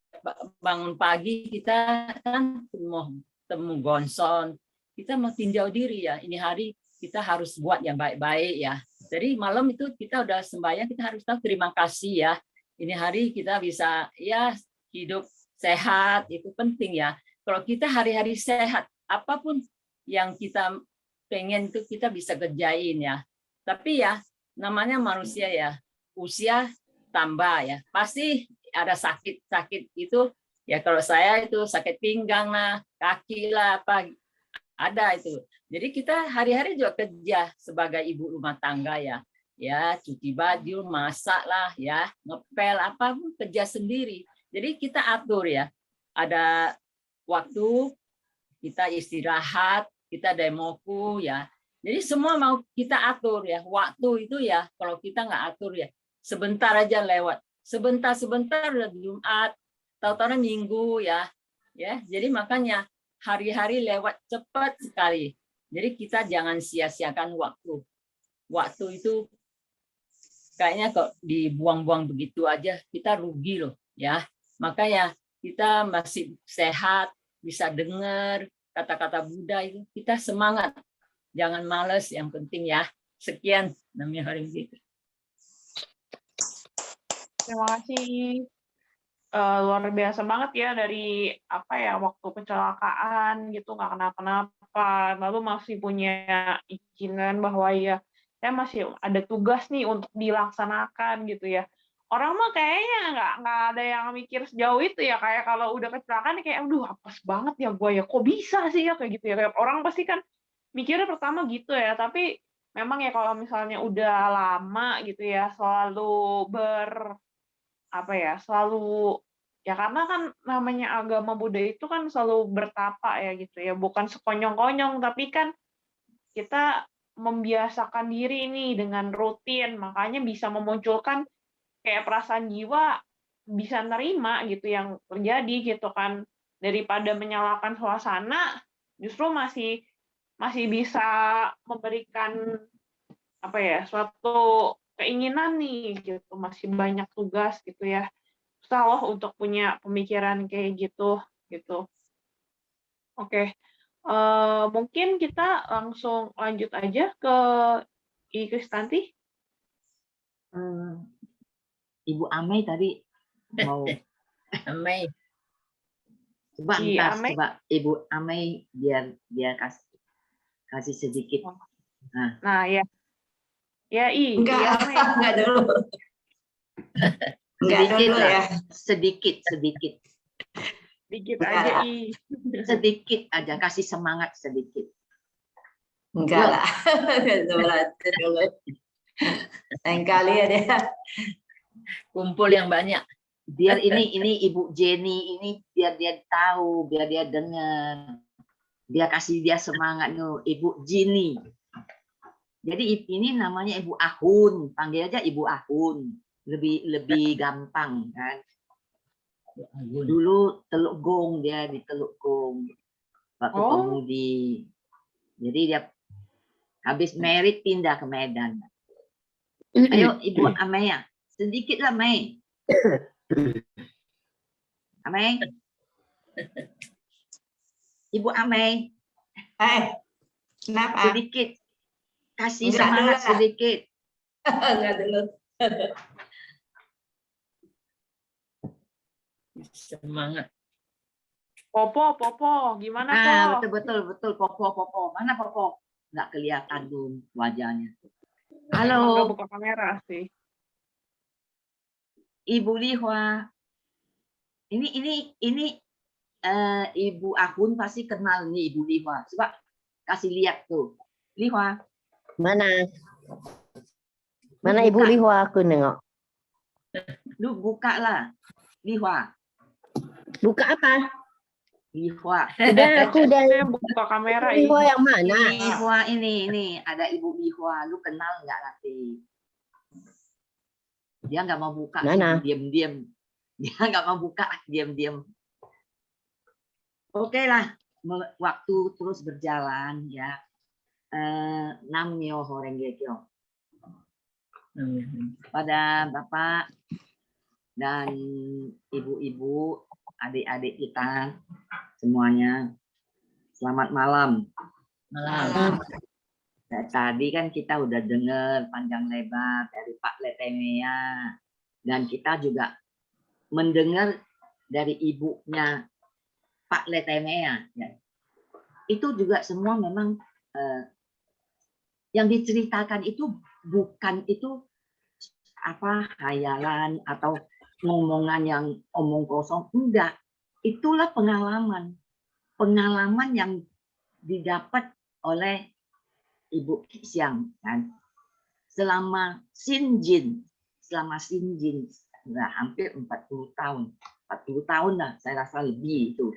bangun pagi kita kan temu Gonson, kita mau tinjau diri ya, ini hari kita harus buat yang baik-baik ya. Jadi malam itu kita udah sembahyang, kita harus tahu terima kasih ya, ini hari kita bisa ya hidup sehat, itu penting ya. Kalau kita hari-hari sehat, apapun yang kita pengen itu kita bisa kerjain ya. Tapi ya namanya manusia ya, usia tambah ya, pasti ada sakit itu ya. Kalau saya itu sakit pinggang lah, kaki lah, apa ada itu. Jadi kita hari-hari juga kerja sebagai ibu rumah tangga ya, cuci baju, masak lah ya, ngepel apapun kerja sendiri. Jadi kita atur ya, ada waktu kita istirahat, kita demoku ya. Jadi semua mau kita atur ya, waktu itu ya, kalau kita nggak atur ya, sebentar aja lewat, sebentar udah Jumat, tahu-tahu Minggu ya. Jadi makanya hari-hari lewat cepat sekali. Jadi kita jangan sia-siakan waktu. Waktu itu kayaknya kok dibuang-buang begitu aja, kita rugi loh ya. Makanya kita masih sehat, bisa dengar kata-kata Buddha itu, kita semangat. Jangan males, yang penting ya. Sekian namanya hari begitu. Terima kasih. Luar biasa banget ya, dari waktu kecelakaan gitu nggak kenapa-napa, lalu masih punya izinan bahwa ya saya masih ada tugas nih untuk dilaksanakan gitu ya. Orang mah kayaknya nggak ada yang mikir sejauh itu ya, kayak kalau udah kecelakaan kayak aduh apes banget ya gue ya, kok bisa sih ya kayak gitu ya. Kayak orang pasti kan mikirnya pertama gitu ya, tapi memang ya kalau misalnya udah lama gitu ya, selalu ya karena kan namanya agama Buddha itu kan selalu bertapa ya gitu ya, bukan sekonyong-konyong, tapi kan kita membiasakan diri ini dengan rutin, makanya bisa memunculkan kayak perasaan jiwa bisa nerima gitu yang terjadi gitu kan, daripada menyalahkan suasana, justru masih bisa memberikan suatu keinginan nih gitu, masih banyak tugas gitu ya. Susah loh untuk punya pemikiran kayak gitu. Oke. Mungkin kita langsung lanjut aja ke I Kristanti. Ibu Amei tadi mau Amei. Coba Ibu Amei biar kasih sedikit. Nah ya. Ya, enggak dulu. Sedikit lah ya. Sedikit. Dikit aja, Sedikit aja, kasih semangat sedikit. Enggak lah. Dulu. Lain kali ya dia. Kumpul yang banyak. Biar ini Ibu Jenny ini biar dia tahu, biar dia dengar. Dia kasih dia semangat Ibu Jenny. Jadi ini namanya Ibu Ahun, panggil aja Ibu Ahun, lebih gampang kan. Dulu Teluk Gong, dia di Teluk Gong waktu pemudi. Jadi dia habis merit pindah ke Medan. Ayo Ibu Amaya, sedikit lah Mei. Amai, Ibu Amai, Kenapa? sedikit kasih Enggak semangat dulu lah. sedikit. Enggak dulu. Semangat. Popo, gimana Po? Betul Popo. Mana Popo? Nggak kelihatan tuh wajahnya. Emang nggak Halo, buka kamera sih. Ibu Lihua. Ini Ibu Ahun pasti kenal nih Ibu Lihua. Coba kasih lihat tuh. Lihua. Mana Lu Ibu buka. Lihua aku nengok. Lu buka lah. Lihua. Buka apa? Lihua. Udah aku udah Saya buka kamera ini. Lihua yang mana? Lihua ini ada Ibu Lihua. Lu kenal nggak nanti? Dia nggak mau buka. Mana? Diam-diam. Dia nggak mau buka. Diam-diam. Oke lah. Waktu terus berjalan ya. Namyo Horengekyo. Pada Bapak dan Ibu-ibu, adik-adik kita semuanya, selamat malam. Malam. Tadi kan kita udah dengar panjang lebar dari Pak Letemea, dan kita juga mendengar dari ibunya Pak Letemea. Ya. Itu juga semua memang yang diceritakan itu bukan itu apa hayalan atau ngomongan yang omong kosong, enggak. Itulah pengalaman yang didapat oleh Ibu Xiang kan. Selama Xinjin nah, hampir 40 tahun lah, saya rasa lebih itu.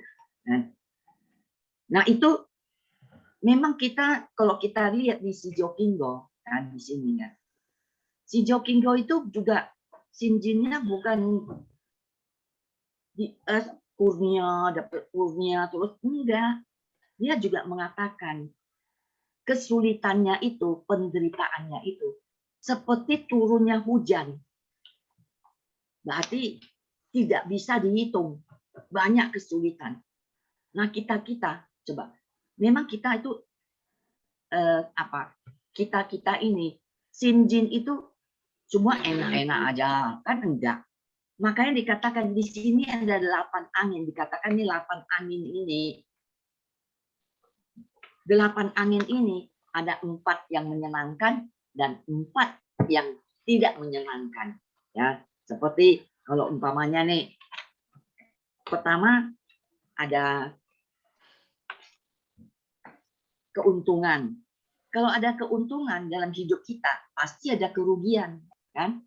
Nah itu memang kita kalau kita lihat di Shijo Kinggo kan di sini kan. Shijo Kinggo itu juga Xinjinnya bukan di kurnia dapat kurnia terus enggak. Dia juga mengatakan kesulitannya itu, penderitaannya itu seperti turunnya hujan. Berarti tidak bisa dihitung, banyak kesulitan. Nah, kita coba, memang kita itu kita ini Xinjin itu semua enak-enak aja, kan enggak. Makanya dikatakan di sini ada 8 angin, dikatakan ini 8 angin ini. 8 angin ini ada 4 yang menyenangkan dan 4 yang tidak menyenangkan. Ya, seperti kalau umpamanya nih, pertama ada keuntungan. Kalau ada keuntungan dalam hidup kita, pasti ada kerugian, kan?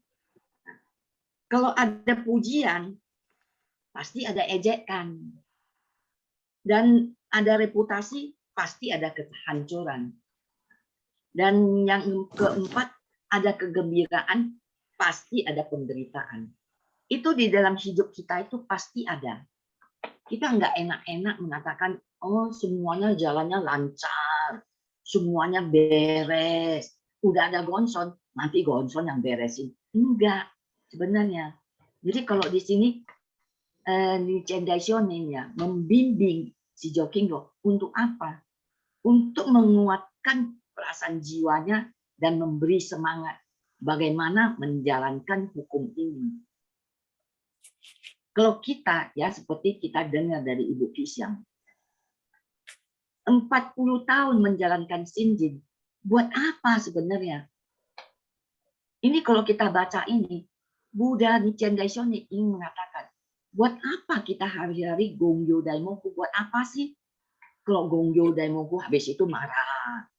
Kalau ada pujian, pasti ada ejekan. Dan ada reputasi, pasti ada kehancuran. Dan yang keempat, ada kegembiraan, pasti ada penderitaan. Itu di dalam hidup kita itu pasti ada. Kita nggak enak-enak mengatakan, oh semuanya jalannya lancar, semuanya beres. Udah ada gonson, nanti gonson yang beresin. Enggak, sebenarnya. Jadi kalau di sini, di Cendai Shonin ya, membimbing Shijo Kinggo untuk apa? Untuk menguatkan perasaan jiwanya dan memberi semangat bagaimana menjalankan hukum ini. Kalau kita ya seperti kita dengar dari Ibu Xiang, 40 tahun menjalankan Xinjin, buat apa sebenarnya? Ini kalau kita baca ini, Buddha Nichiren Daishonin ingin mengatakan, buat apa kita hari-hari Gongyo Daimoku? Buat apa sih? Kalau Gongyo Daimoku habis itu marah.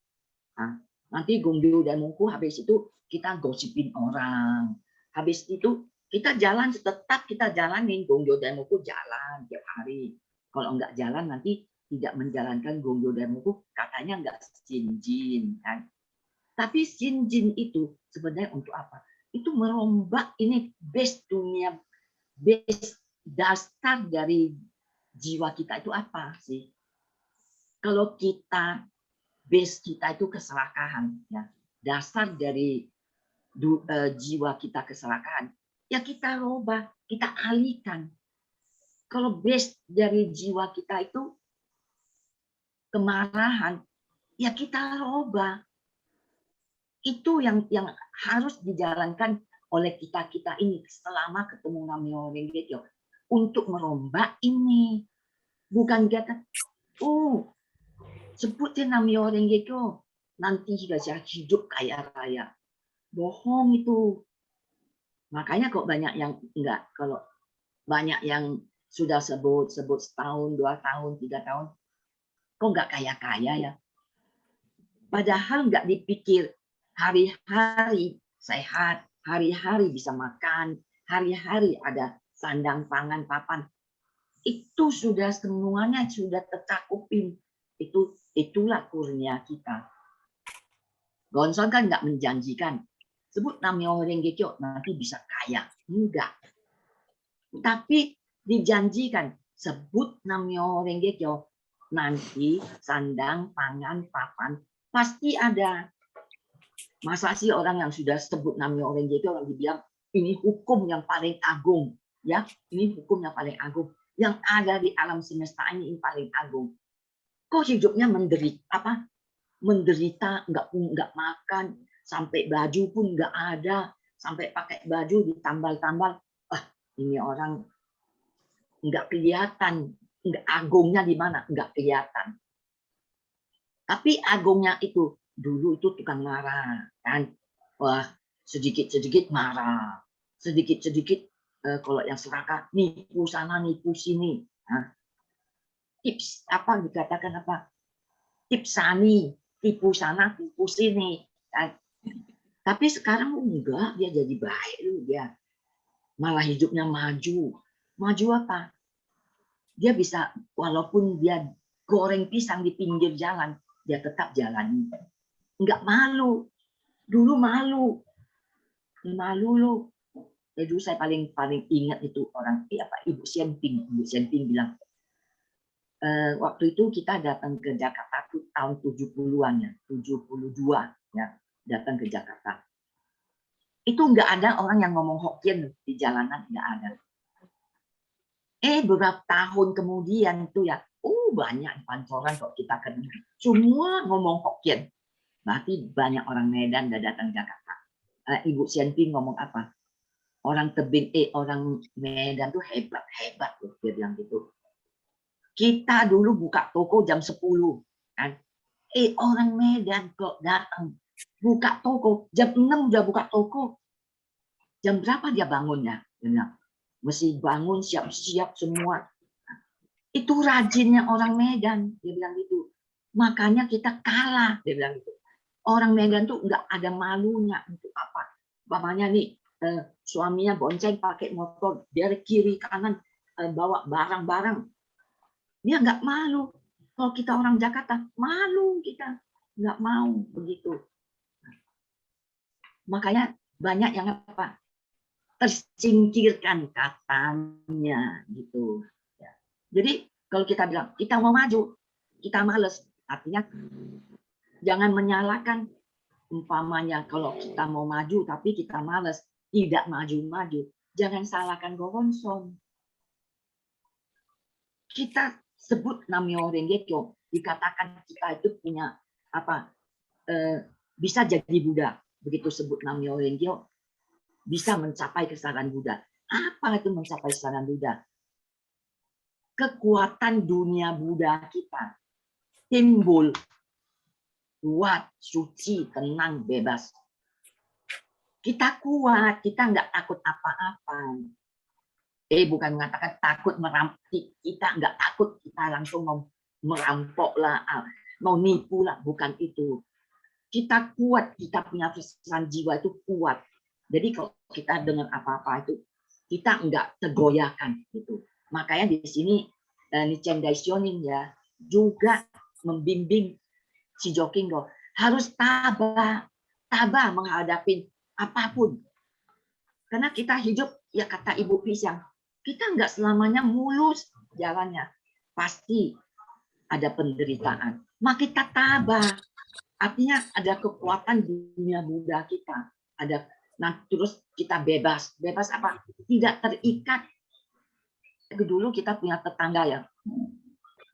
Nah, nanti Gongyo Daimoku habis itu kita gosipin orang. Habis itu kita jalan, tetap kita jalanin Gongyo Daimoku, jalan tiap hari. Kalau enggak jalan nanti tidak menjalankan Gongyo Daimoku, katanya enggak Xinjin kan. Tapi Shinjin itu sebenarnya untuk apa? Itu merombak ini base dunia, base dasar dari jiwa kita itu apa sih? Kalau kita base kita itu keserakahan, ya, dasar dari jiwa kita keserakahan, ya kita robah, kita alihkan. Kalau base dari jiwa kita itu kemarahan, ya kita robah. Itu yang harus dijalankan oleh kita ini selama ketemu Namyo Renge Kyo untuk merombak ini. Bukan kata, sebutin Namyo Renge Kyo nanti saya hidup kaya raya. Bohong itu. Makanya kok banyak yang enggak, kalau banyak yang sudah sebut setahun, 2 tahun, 3 tahun, kok enggak kaya-kaya ya. Padahal enggak dipikir hari-hari sehat, hari-hari bisa makan, hari-hari ada sandang, pangan, papan. Itu sudah semuanya sudah tercakupin. Itulah kurnia kita. Gonson kan nggak menjanjikan sebut Namyo Renge Kyo nanti bisa kaya, enggak. Tapi dijanjikan sebut Namyo Renge Kyo nanti sandang, pangan, papan pasti ada. Masa sih orang yang sudah sebut Namyo Renge Kyo orang dibilang ini hukum yang paling agung, ya, ini hukum yang paling agung yang ada di alam semesta ini paling agung. Kok hidupnya menderita, nggak makan, sampai baju pun nggak ada, sampai pakai baju ditambal-tambal. Ini orang nggak kelihatan, nggak agungnya di mana, nggak kelihatan. Tapi agungnya itu dulu itu tukang marah, kan? Wah, sedikit-sedikit marah, sedikit-sedikit kalau yang serakah nipu sana nipu sini. Nah, tips apa dikatakan apa? Tips sani, tipu sana tipu sini. Kan? Tapi sekarang enggak, dia jadi baik dia. Malah hidupnya maju. Maju apa? Dia bisa walaupun dia goreng pisang di pinggir jalan, dia tetap jalani. Enggak malu. Dulu malu. Malu loh. Dulu saya paling ingat itu orang Ibu Xianping. Ibu Xianping bilang waktu itu kita datang ke Jakarta tuh tahun 70-an ya, 72 ya, datang ke Jakarta. Itu enggak ada orang yang ngomong Hokkien di jalanan, enggak ada. Beberapa tahun kemudian tuh ya, banyak pancoran kok kita kenal. Semua ngomong Hokkien. Berarti banyak orang Medan udah datang ke Jakarta. Ibu Xianping ngomong apa? Orang tebing, orang Medan tuh hebat loh, dia bilang gitu. Kita dulu buka toko jam 10, kan? Orang Medan kok datang buka toko jam 6 udah buka toko. Jam berapa dia bangunnya? Dia bilang, mesti bangun siap-siap semua. Itu rajinnya orang Medan, dia bilang gitu. Makanya kita kalah, dia bilang gitu. Orang Medan tuh nggak ada malunya untuk apa. Bapaknya nih, suaminya bonceng pakai motor, dari kiri kanan bawa barang-barang. Dia nggak malu. Kalau kita orang Jakarta, malu kita. Nggak mau begitu. Makanya banyak yang apa? Tersingkirkan katanya gitu. Ya. Jadi kalau kita bilang kita mau maju, kita males, artinya jangan menyalahkan. Umpamanya kalau kita mau maju tapi kita males, tidak maju-maju, jangan salahkan Goronson. Kita sebut Namyo Renge Kyo, dikatakan kita itu punya apa? Bisa jadi Buddha. Begitu sebut Namyo Renge Kyo, bisa mencapai kesadaran Buddha. Apa itu mencapai kesadaran Buddha? Kekuatan dunia Buddha kita timbul kuat, suci, tenang, bebas. Kita kuat, kita nggak takut apa-apa. Bukan mengatakan takut merampok, kita nggak takut, kita langsung mau merampok lah, mau nipu lah, bukan itu. Kita kuat, kita punya kesan jiwa itu kuat. Jadi kalau kita dengan apa-apa itu, kita nggak tergoyahkan gitu. Makanya di sini Nichiren Daishonin ya juga membimbing Shijo Kingo harus tabah, tabah menghadapi apapun. Karena kita hidup, ya kata Ibu Pisang, kita nggak selamanya mulus jalannya. Pasti ada penderitaan. Maka kita tabah. Artinya ada kekuatan dunia Buddha kita. Ada, nah terus kita bebas. Bebas apa? Tidak terikat. Dulu kita punya tetangga ya.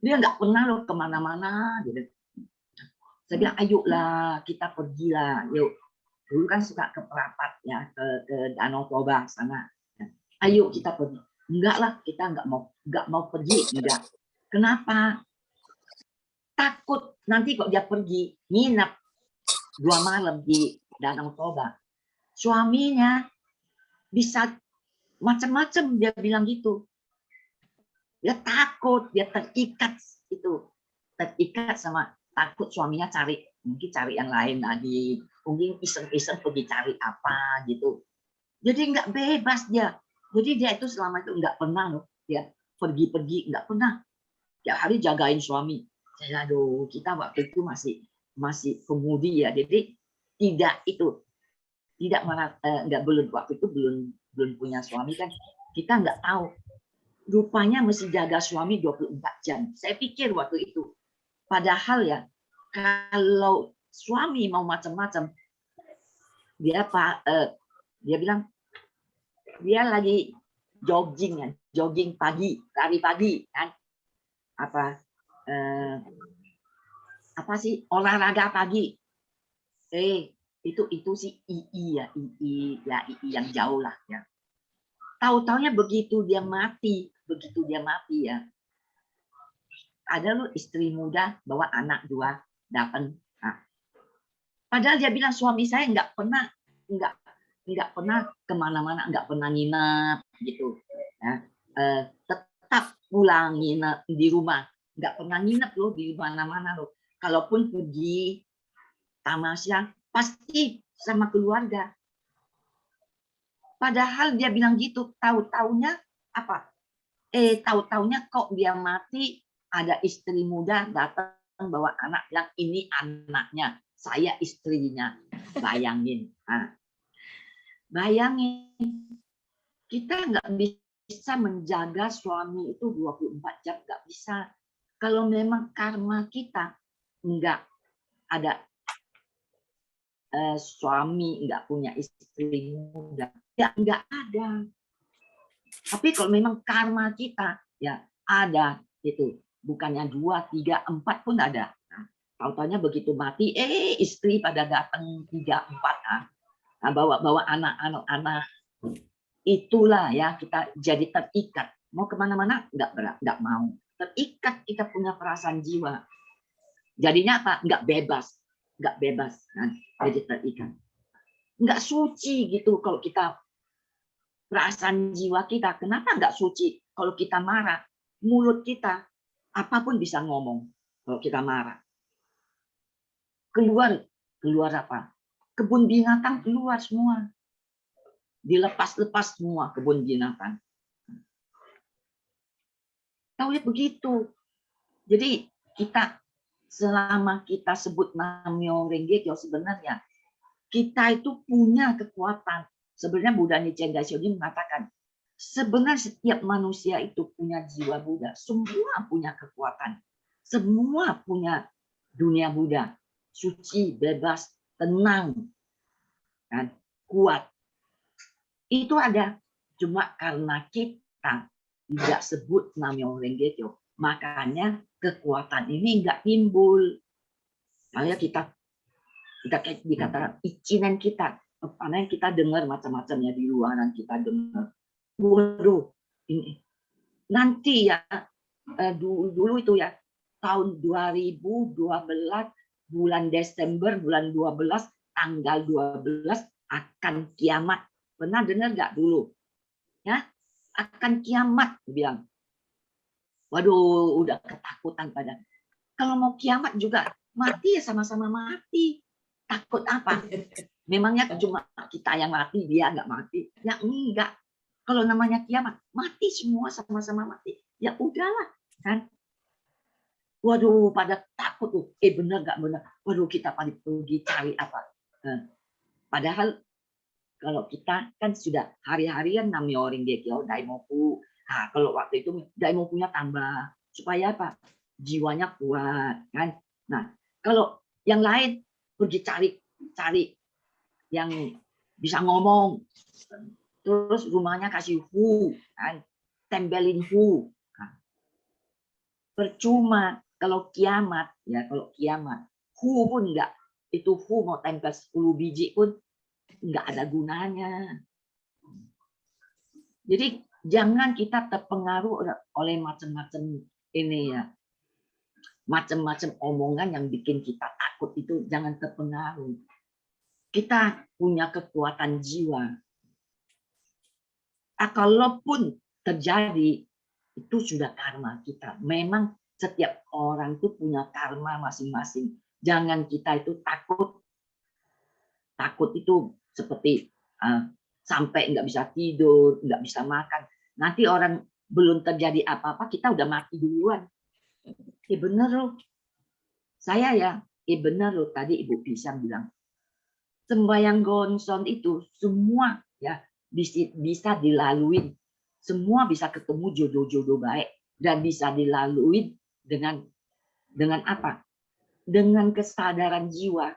Dia nggak pernah loh kemana-mana. Gitu. Saya bilang, ayolah kita pergilah. Yuk. Dulu kan suka ke Perapat ya, ke Danau Toba sana. Ayo kita pergi. Enggak lah, kita nggak mau pergi. Enggak. Kenapa? Takut nanti kok dia pergi nginep 2 malam di Danau Toba, suaminya bisa macam-macam, dia bilang gitu. Dia takut, dia terikat itu, terikat sama takut suaminya mungkin cari yang lain lagi, mungkin iseng-iseng pergi cari apa gitu. Jadi nggak bebas dia. Jadi dia itu selama itu nggak pernah loh, dia pergi-pergi nggak pernah. Tiap hari jagain suami. Aduh, kita waktu itu masih pemudi ya, jadi belum waktu itu belum punya suami kan, kita nggak tahu. Rupanya mesti jaga suami 24 jam. Saya pikir waktu itu, padahal ya kalau suami mau macam-macam, dia bilang dia lagi jogging pagi, lari pagi kan, apa sih olahraga pagi, itu sih II yang jauh lah ya. Tahu-taunya begitu dia mati ya, ada lo istri muda bawa anak 2 datang. Nah, padahal dia bilang suami saya nggak pernah kemana-mana, nggak pernah nginep gitu ya. Tetap pulang nginep di rumah, nggak pernah nginep loh di mana-mana loh. Kalaupun pergi tamasya pasti sama keluarga. Padahal dia bilang gitu, tahu-taunya apa? Tahu-taunya kok dia mati, ada istri muda datang bawa anak, bilang ini anaknya, saya istrinya. Bayangin. Nah, bayangin, kita nggak bisa menjaga suami itu 24 jam, nggak bisa. Kalau memang karma kita nggak ada suami, nggak punya istri muda, ya nggak ada. Tapi kalau memang karma kita ya ada, itu bukannya 2, 3, 4 pun ada. Nah, tahu-taunya begitu mati, istri pada datang 3, 4, bawa anak-anak. Itulah ya, kita jadi terikat. Mau kemana-mana nggak mau. Terikat, kita punya perasaan jiwa. Jadinya apa? Nggak bebas. Nah, jadi terikat. Nggak suci gitu kalau kita, perasaan jiwa kita. Kenapa nggak suci? Kalau kita marah, mulut kita apapun bisa ngomong. Kalau kita marah, keluar apa? Kebun binatang keluar semua. Dilepas semua kebun binatang. Tahu ya begitu. Jadi kita, selama kita sebut Namyo Renge Kyo, sebenarnya kita itu punya kekuatan. Sebenarnya Buddha Nichiren Daishonin mengatakan, sebenarnya setiap manusia itu punya jiwa Buddha. Semua punya kekuatan. Semua punya dunia Buddha. Suci, bebas, tenang, kan? Kuat. Itu ada. Cuma karena kita tidak sebut Namyo Renge Kyo, makanya kekuatan ini nggak timbul. Makanya kita kayak dikatakan ichinan kita, karena kita dengar macam-macamnya di luaran, kita dengar. Waduh, ini nanti ya, dulu itu ya, tahun 2012 bulan Desember, bulan 12, tanggal 12 akan kiamat. Pernah dengar nggak dulu? Ya, akan kiamat, bilang. Waduh, udah ketakutan pada. Kalau mau kiamat juga mati ya sama-sama mati. Takut apa? Memangnya cuma kita yang mati, dia nggak mati? Ya enggak. Kalau namanya kiamat, mati semua sama-sama mati. Ya udahlah, kan? Waduh, pada takut tuh. Bener nggak bener? Waduh, kita paling pergi cari apa? Padahal kalau kita kan sudah hari-harian namanya orang Gekyo Daimoku. Nah, kalau waktu itu Daimokunya tambah supaya apa? Jiwanya kuat kan. Nah, kalau yang lain pergi cari yang bisa ngomong, terus rumahnya kasih hu kan, tempelin hu. Nah, percuma kalau kiamat ya, kalau kiamat hu pun enggak, itu hu mau tempel 10 biji pun enggak ada gunanya. Jadi jangan kita terpengaruh oleh macam-macam ini ya, macam-macam omongan yang bikin kita takut, itu jangan terpengaruh. Kita punya kekuatan jiwa. Kalaupun terjadi, itu sudah karma kita. Memang setiap orang itu punya karma masing-masing. Jangan kita itu takut. Takut itu seperti sampai nggak bisa tidur, nggak bisa makan. Nanti orang belum terjadi apa-apa, kita udah mati duluan. Bener loh. Saya ya, bener loh tadi Ibu Pisang bilang. Sembahyang gonson itu semua ya bisa dilalui, semua bisa ketemu jodoh-jodoh baik dan bisa dilalui dengan apa? Dengan kesadaran jiwa.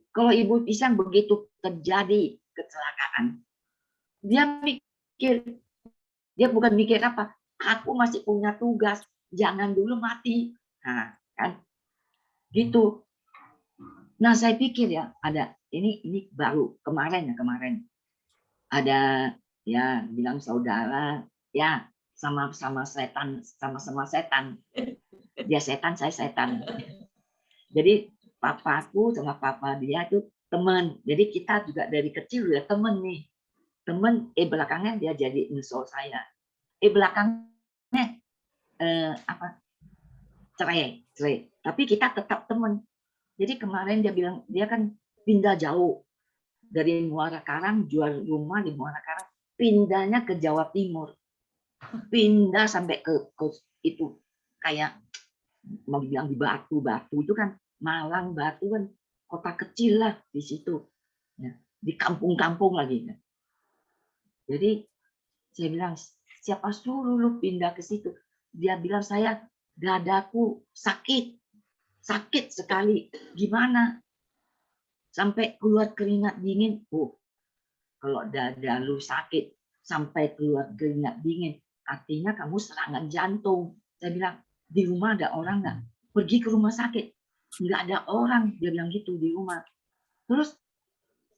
Kalau Ibu Pisang begitu terjadi kecelakaan, dia mikir, dia bukan mikir apa? Aku masih punya tugas, jangan dulu mati. Nah, kan? Gitu. Nah, saya pikir ya, ada ini baru kemarin ada ya bilang saudara ya sama-sama setan, dia setan, saya setan. Jadi papaku sama papa dia itu teman, jadi kita juga dari kecil ya teman nih, belakangnya dia jadi musuh saya, belakangnya cerai, tapi kita tetap teman. Jadi kemarin dia bilang, dia kan pindah jauh dari Muara Karang, jual rumah di Muara Karang, pindahnya ke Jawa Timur, pindah sampai ke itu kayak mau dibilang di Batu itu kan Malang, Batu kan kota kecil lah di situ, ya, di kampung-kampung lagi. Ya. Jadi saya bilang, siapa suruh lu pindah ke situ? Dia bilang, saya dadaku sakit sekali, gimana? Sampai keluar keringat dingin. Oh, kalau dada lu sakit sampai keluar keringat dingin, artinya kamu serangan jantung. Saya bilang, di rumah ada orang nggak? Pergi ke rumah sakit. Nggak ada orang, dia bilang gitu di rumah. Terus,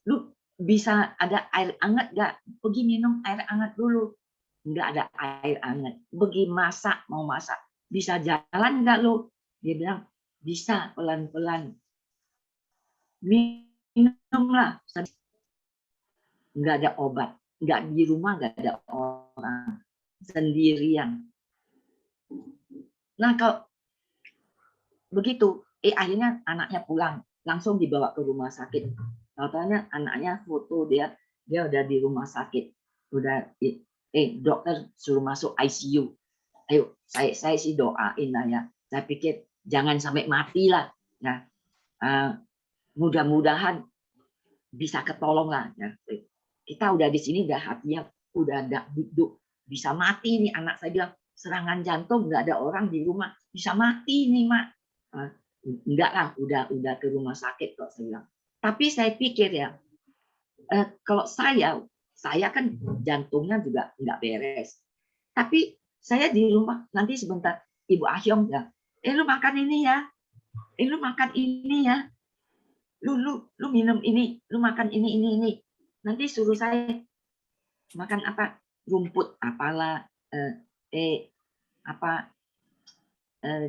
lu bisa ada air hangat nggak? Pergi minum air hangat dulu. Nggak ada air hangat. Pergi masak, mau masak. Bisa jalan nggak lu? Dia bilang, bisa pelan-pelan. Minumlah. Nggak ada obat. Nggak di rumah, nggak ada orang. Sendirian. Nah, kalau begitu, akhirnya anaknya pulang. Langsung dibawa ke rumah sakit. Katanya anaknya foto dia udah di rumah sakit. Udah, dokter suruh masuk ICU. Ayo, saya sih doain lah ya. Saya pikir jangan sampai mati lah. Ya. Mudah-mudahan bisa ketolong lah. Ya. Kita udah di sini, udah hatinya udah ada duduk, bisa mati nih anak. Saya bilang serangan jantung, nggak ada orang di rumah, bisa mati nih mak. Enggak lah, udah ke rumah sakit kok, saya bilang. Tapi saya pikir ya, kalau saya kan jantungnya juga nggak beres. Tapi saya di rumah nanti sebentar Ibu Ahyong ya, lu makan ini ya, lu makan ini ya, lu minum ini, lu makan ini. Nanti suruh saya makan apa, rumput apalah,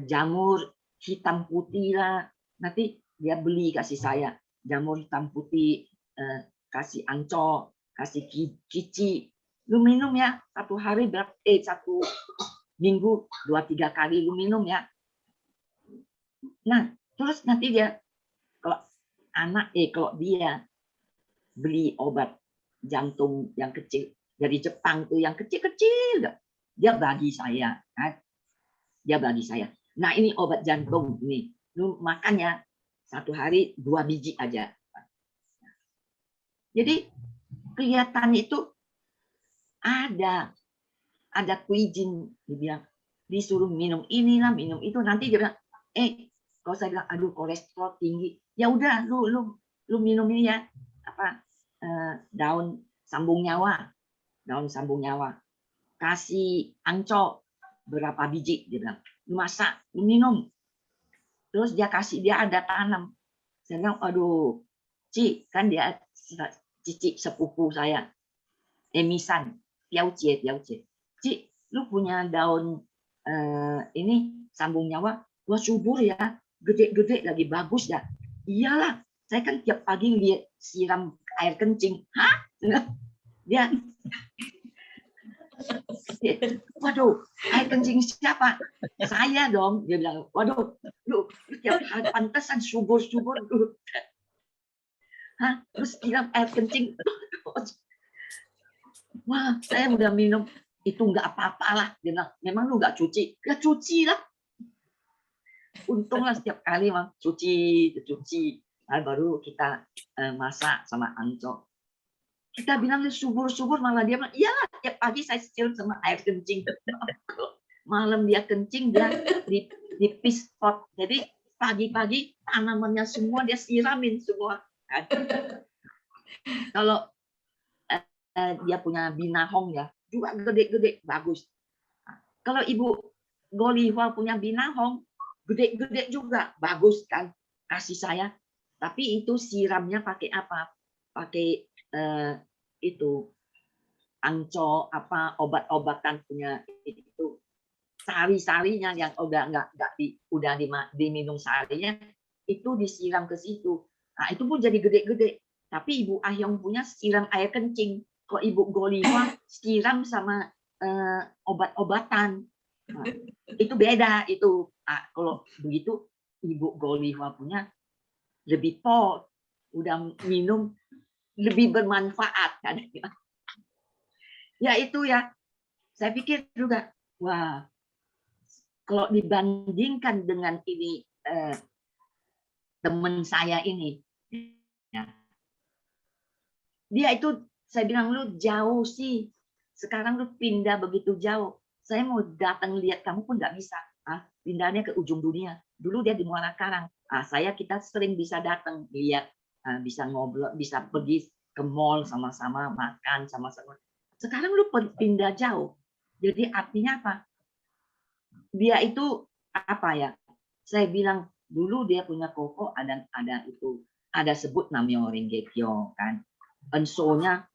jamur hitam putih lah. Nanti dia beli kasih saya jamur hitam putih, kasih ancol, kasih kici. Lu minum ya, satu hari satu minggu 2-3 kali lu minum ya. Nah, terus nanti dia kalau dia beli obat jantung yang kecil dari Jepang tuh, yang kecil-kecil, dia bagi saya, kan? Dia bagi saya. Nah, ini obat jantung ini, lu makan ya, satu hari 2 biji aja. Jadi kelihatan itu ada kuijin, dia bilang disuruh minum inilah, minum itu, nanti dia bilang, kalau saya bilang aduh kolesterol tinggi, ya udah lu minum ini ya, daun sambung nyawa, kasih angco berapa biji, dia bilang, lu masak, lu minum. Terus dia ada tanam. Saya bilang, aduh, Ci, kan dia cici sepupu saya, Emisan, Tiao Jie. Ci, lu punya daun ini sambung nyawa, wah subur ya, gede-gede lagi, bagus ya. Iyalah, saya kan tiap pagi lihat siram air kencing. Hah? Dia, waduh, air kencing siapa? Saya dong. Dia bilang, waduh, lu tiap hari pantesan subur lu. Hah? Terus siram air kencing. Wah, saya udah minum, itu nggak apa-apalah. Dia bilang, memang lu nggak cuci? Ya cuci lah. Untunglah setiap kali mah cuci. Nah, baru kita masak sama angco. Kita bilang subur, malah dia bilang, iyalah tiap pagi saya siram sama air kencing. Malam dia kencing, dia di piece pot. Jadi pagi-pagi tanamannya semua dia siramin semua. Kalau dia punya binahong ya, juga gede-gede, bagus. Kalau Ibu Golihwa punya binahong, gede-gede juga, bagus kan, kasih saya. Tapi itu siramnya pakai apa? Pakai itu angco, obat-obatan punya itu, sari-sarinya yang udah diminum sarinya, itu disiram ke situ. Nah, itu pun jadi gede-gede. Tapi Ibu Ahyong punya siram air kencing. Kok Ibu Golihwa siram sama obat-obatan. Nah, itu beda itu. Nah, kalau begitu Ibu Golihwa punya lebih pot, udah minum lebih bermanfaat kan. Ya itu ya. Saya pikir juga, wah, kalau dibandingkan dengan ini teman saya ini, ya, dia itu saya bilang, lu jauh sih. Sekarang lu pindah begitu jauh. Saya mau datang lihat kamu pun nggak bisa. Pindahnya ke ujung dunia. Dulu dia di Muara Karang. Kita sering bisa datang lihat, bisa ngobrol, bisa pergi ke mall sama-sama, makan sama-sama. Sekarang lu pindah jauh. Jadi artinya apa? Dia itu apa ya? Saya bilang dulu dia punya koko, ada itu, ada sebut namanya Renggekyo kan. Ensonya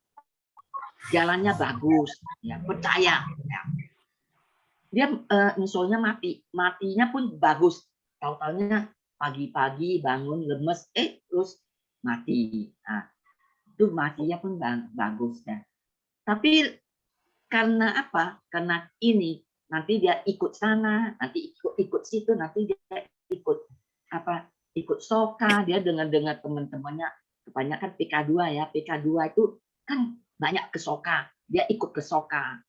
jalannya bagus, ya percaya. Ya. Dia ensonya matinya pun bagus. Tahu-tahunya pagi-pagi bangun lemes, terus mati. Nah, itu matinya pun bagus ya. Tapi karena apa? Karena ini nanti dia ikut sana, nanti ikut situ, nanti dia ikut soka, dia dengar teman-temannya, kebanyakan PK2 ya, PK2 itu kan banyak ke soka, dia ikut ke soka.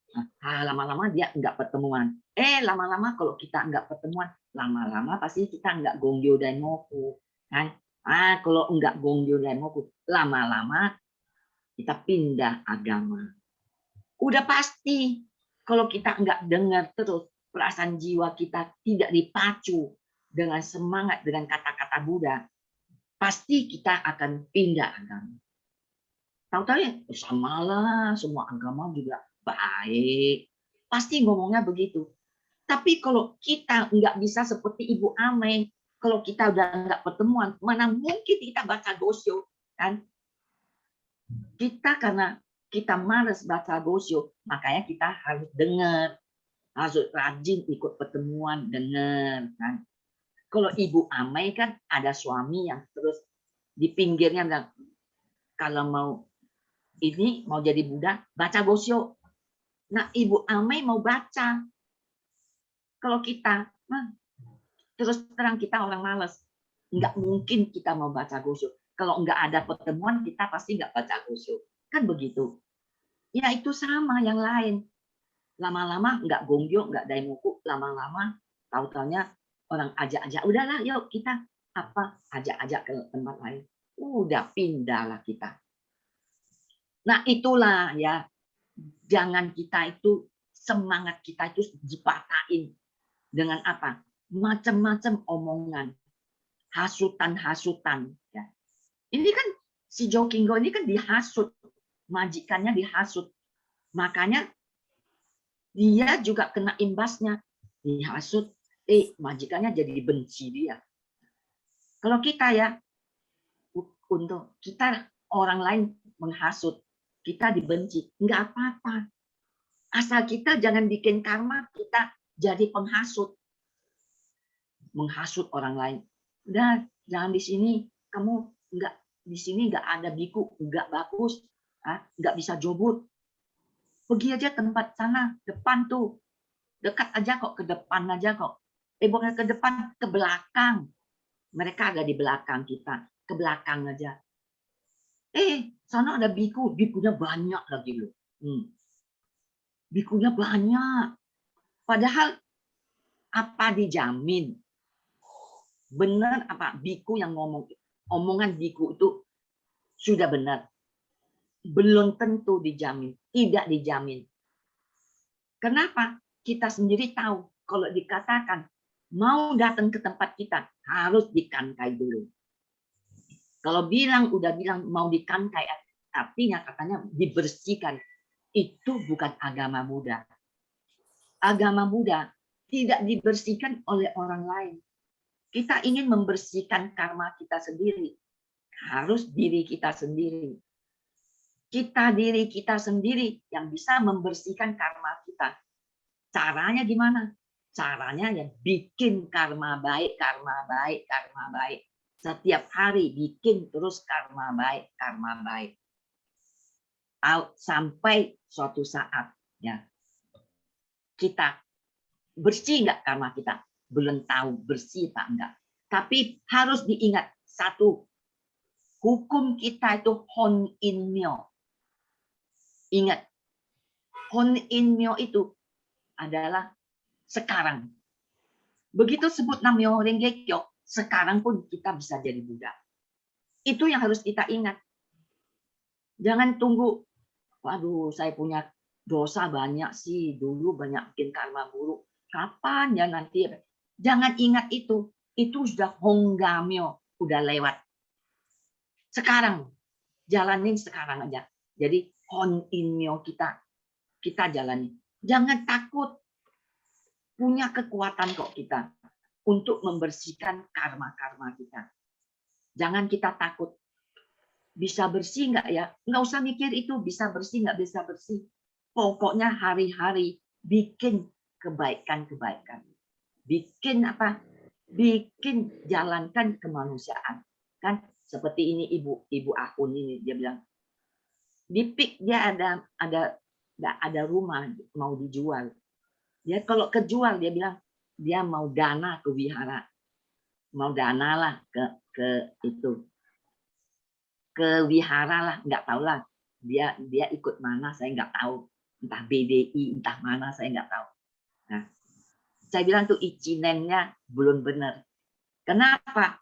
Lama-lama dia nggak pertemuan. Lama-lama kalau kita nggak pertemuan, lama-lama pasti kita nggak Gongyo Daimoku kan. Kalau nggak Gongyo Daimoku, lama-lama kita pindah agama. Udah pasti kalau kita nggak dengar terus, perasaan jiwa kita tidak dipacu dengan semangat, dengan kata-kata Buddha, pasti kita akan pindah agama. Tahu-tahu ya, samalah, semua agama juga baik. Pasti ngomongnya begitu. Tapi kalau kita nggak bisa seperti Ibu Amei, kalau kita udah nggak pertemuan, mana mungkin kita baca Gosyo, kan? Kita karena kita malas baca Gosyo, makanya kita harus dengar, harus rajin ikut pertemuan, dengar, kan? Kalau Ibu Amei kan ada suami yang terus di pinggirnya bilang, kalau mau ini mau jadi Buddha, baca Gosyo. Nah, Ibu Amei mau baca. Kalau kita, terus terang kita orang malas, nggak mungkin kita mau baca Gosyo. Kalau nggak ada pertemuan, kita pasti nggak baca Gosyo. Kan begitu. Ya itu sama yang lain. Lama-lama nggak Gongyo, nggak Daimoku, lama-lama tahu-taunya orang ajak-ajak, udahlah yuk kita ajak-ajak ke tempat lain. Udah pindahlah kita. Nah, itulah ya. Jangan kita itu semangat kita itu dipatahin dengan apa? Macam-macam omongan, hasutan-hasutan. Ya. Ini kan si Jokinggo ini kan dihasut, majikannya dihasut, makanya dia juga kena imbasnya, dihasut, majikannya jadi benci dia. Kalau kita ya, untuk kita orang lain menghasut, kita dibenci, nggak apa-apa. Asal kita jangan bikin karma kita jadi penghasut, menghasut orang lain. Udah, jangan di sini, kamu nggak di sini nggak ada biku, nggak bagus, nggak bisa jobut. Pergi aja tempat sana, depan tuh, dekat aja kok, ke depan aja kok. Bukan ke depan, ke belakang. Mereka ada di belakang kita, ke belakang aja. Sana ada biku, bikunya banyak lagi loh. Bikunya banyak. Padahal apa dijamin? Benar apa biku yang ngomong, omongan biku itu sudah benar? Belum tentu dijamin, tidak dijamin. Kenapa? Kita sendiri tahu kalau dikatakan mau datang ke tempat kita harus dikankai dulu. Kalau udah bilang mau dikankai, artinya katanya dibersihkan. Itu bukan agama Buddha. Agama Buddha tidak dibersihkan oleh orang lain. Kita ingin membersihkan karma kita sendiri. Harus diri kita sendiri. Diri kita sendiri yang bisa membersihkan karma kita. Caranya gimana? Caranya ya bikin karma baik, karma baik, karma baik. Setiap hari bikin terus karma baik, karma baik. Sampai suatu saat ya kita bersih nggak karma kita, belum tahu bersih apa enggak, tapi harus diingat satu, hukum kita itu hon in myo. Ingat, hon in myo itu adalah sekarang. Begitu sebut Nam-myoho Renge Kyo, sekarang pun kita bisa jadi Buddha. Itu yang harus kita ingat. Jangan tunggu, waduh saya punya dosa banyak sih, dulu banyak bikin karma buruk. Kapan ya nanti? Jangan ingat itu sudah honggamyo, udah lewat. Sekarang, jalanin sekarang aja. Jadi hon in myo kita jalani. Jangan takut, punya kekuatan kok kita untuk membersihkan karma-karma kita. Jangan kita takut. Bisa bersih nggak ya? Nggak usah mikir itu bisa bersih nggak bisa bersih. Pokoknya hari-hari bikin kebaikan-kebaikan. Bikin apa? Bikin jalankan kemanusiaan. Kan seperti ini ibu Akun ini dia bilang. Di PIK dia ada rumah mau dijual. Dia kalau kejual dia bilang dia mau dana ke wihara. Mau dana lah ke itu. Ke wihara lah, nggak tahu lah dia ikut mana, saya nggak tahu, entah BDI entah mana saya nggak tahu. Nah, saya bilang tuh icinennya belum benar. Kenapa?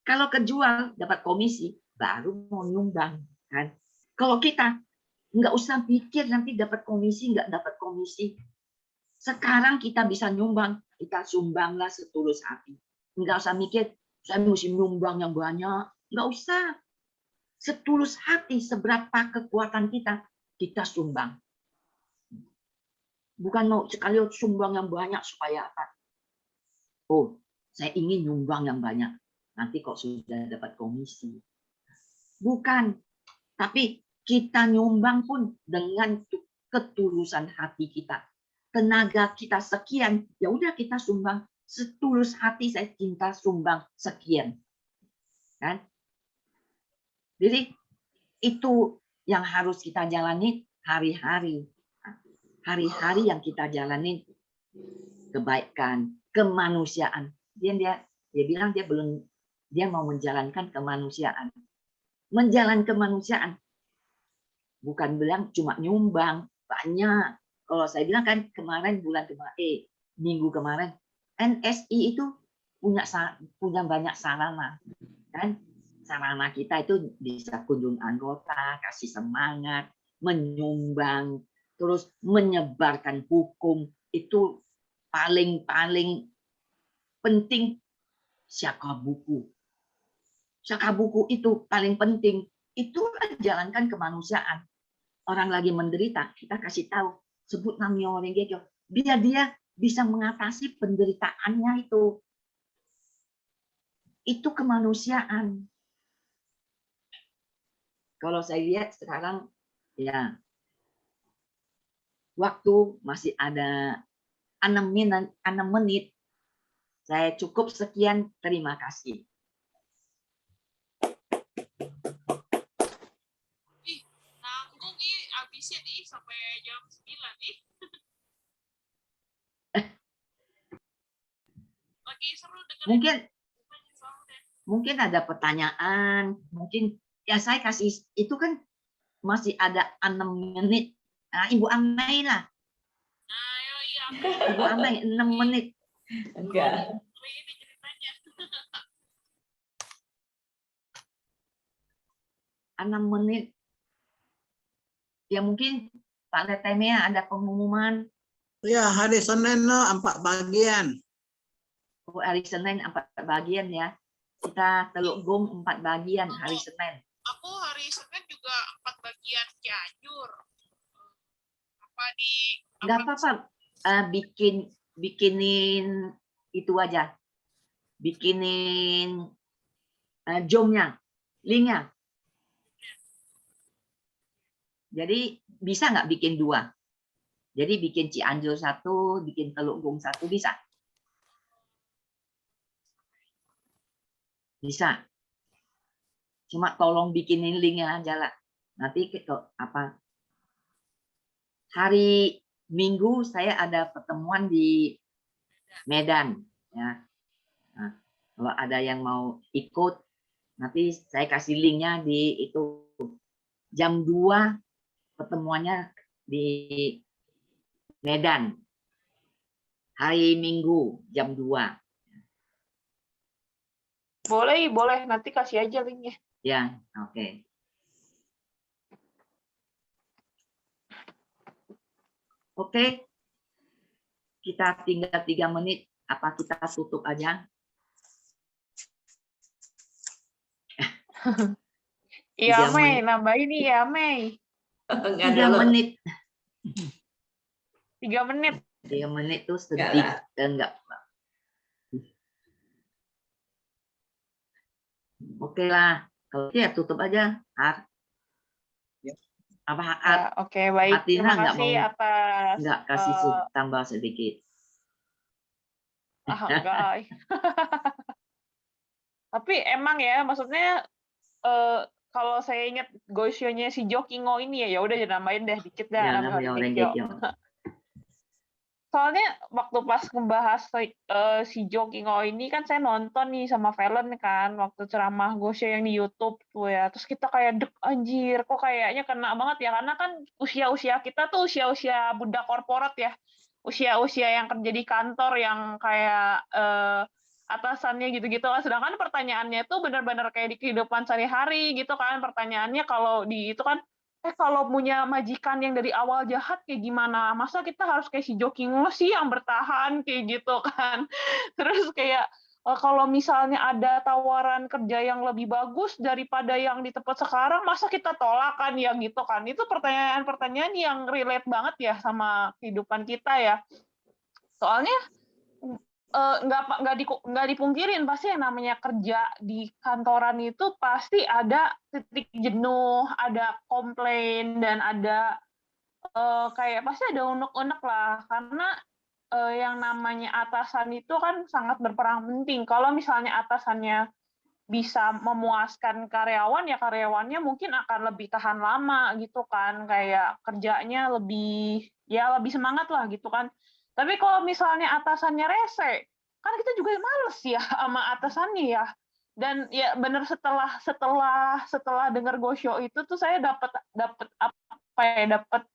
Kalau kejual dapat komisi baru mau nyumbang kan. Kalau kita nggak usah pikir nanti dapat komisi nggak dapat komisi. Sekarang kita bisa nyumbang, kita sumbanglah setulus hati. Nggak usah mikir saya mesti nyumbang yang banyak, nggak usah. Setulus hati, seberapa kekuatan kita sumbang. Bukan mau sekali sumbang yang banyak supaya apa? Oh, saya ingin nyumbang yang banyak. Nanti kok sudah dapat komisi. Bukan. Tapi kita nyumbang pun dengan ketulusan hati kita. Tenaga kita sekian, ya udah kita sumbang. Setulus hati saya cinta sumbang sekian. Kan? Jadi itu yang harus kita jalani hari-hari. Hari-hari yang kita jalani kebaikan, kemanusiaan. Dia bilang dia mau menjalankan kemanusiaan. Menjalankan kemanusiaan. Bukan bilang cuma nyumbang, banyak. Kalau saya bilang kan minggu kemarin NSI itu punya banyak sarana. Kan? sarana kita itu bisa kunjung anggota, kasih semangat, menyumbang, terus menyebarkan hukum, itu paling penting. Siaka buku itu paling penting. Itulah jalankan kemanusiaan. Orang lagi menderita, kita kasih tahu, sebut namanya orang gitu, biar dia bisa mengatasi penderitaannya itu. Itu kemanusiaan. Kalau saya lihat sekarang, ya, waktu masih ada 6 menit. Saya cukup sekian, terima kasih. Ih, nanggung habisnya nih sampai jam 9 nih. Lagi seru dengerin. Mungkin ada pertanyaan, mungkin ya saya kasih itu kan masih ada 6 menit. Nah, Ibu Amai lah. Ayo, iya. Ibu Amai 6 menit. Enggak. Ini ceritanya. 6 menit. Ya mungkin Pak Letemia ada pengumuman. Ya, hari Senin 4 bagian. Hari Senin 4 bagian ya. Kita Teluk Gum 4 bagian hari Senin. Aku hari Senin juga 4 bagian Cianjur. Apa di Nggak apa-apa, bikinin itu aja. Bikinin jomnya, linknya. Jadi bisa nggak bikin 2? Jadi bikin Cianjur 1, bikin Teluk Gum 1, bisa? Bisa. Cuma tolong bikinin linknya aja lah. Nanti apa? Hari Minggu saya ada pertemuan di Medan. Ya. Nah, kalau ada yang mau ikut, nanti saya kasih linknya di itu. Jam 2 pertemuannya di Medan. Hari Minggu jam 2. Boleh. Nanti kasih aja linknya. Ya, oke. Oke. Kita tinggal 3 menit. Apa kita tutup aja? Iya, Mei. Nambahin nih ya, Mei. 3 menit. 3 menit. 3 menit tuh sedikit. Enggak. Oke lah. Kalau ya tutup aja. Apa Ya, oke, baik. Atina Terima kasih atas nggak kasih tambah sedikit. enggak. Tapi emang ya, maksudnya kalau saya ingat Gosyo-nya si Jokingo ini ya udah nambahin deh dikit dah. Ya, namanya orang Gekyo. Soalnya waktu pas ngebahas si Jokingo ini kan saya nonton nih sama Valen kan waktu ceramah Gosyo yang di YouTube tuh ya. Terus kita kayak dek anjir kok kayaknya kena banget ya karena kan usia-usia kita tuh usia-usia budak korporat ya. Usia-usia yang kerja di kantor yang kayak atasannya gitu-gitu kan. Sedangkan pertanyaannya tuh benar-benar kayak di kehidupan sehari-hari gitu kan. Pertanyaannya kalau di itu kan kalau punya majikan yang dari awal jahat kayak gimana? Masa kita harus kayak si Jokingo sih yang bertahan kayak gitu kan? Terus kayak kalau misalnya ada tawaran kerja yang lebih bagus daripada yang di tempat sekarang, masa kita tolak kan ya gitu kan? Itu pertanyaan-pertanyaan yang relate banget ya sama kehidupan kita ya. Soalnya nggak dipungkirin pasti yang namanya kerja di kantoran itu pasti ada titik jenuh, ada komplain dan ada kayak pasti ada unek-unek lah karena yang namanya atasan itu kan sangat berperan penting. Kalau misalnya atasannya bisa memuaskan karyawan ya karyawannya mungkin akan lebih tahan lama gitu kan, kayak kerjanya lebih semangat lah gitu kan. Tapi kalau misalnya atasannya rese, kan kita juga males ya sama atasannya ya. Dan ya benar setelah dengar Gosyo itu tuh saya dapat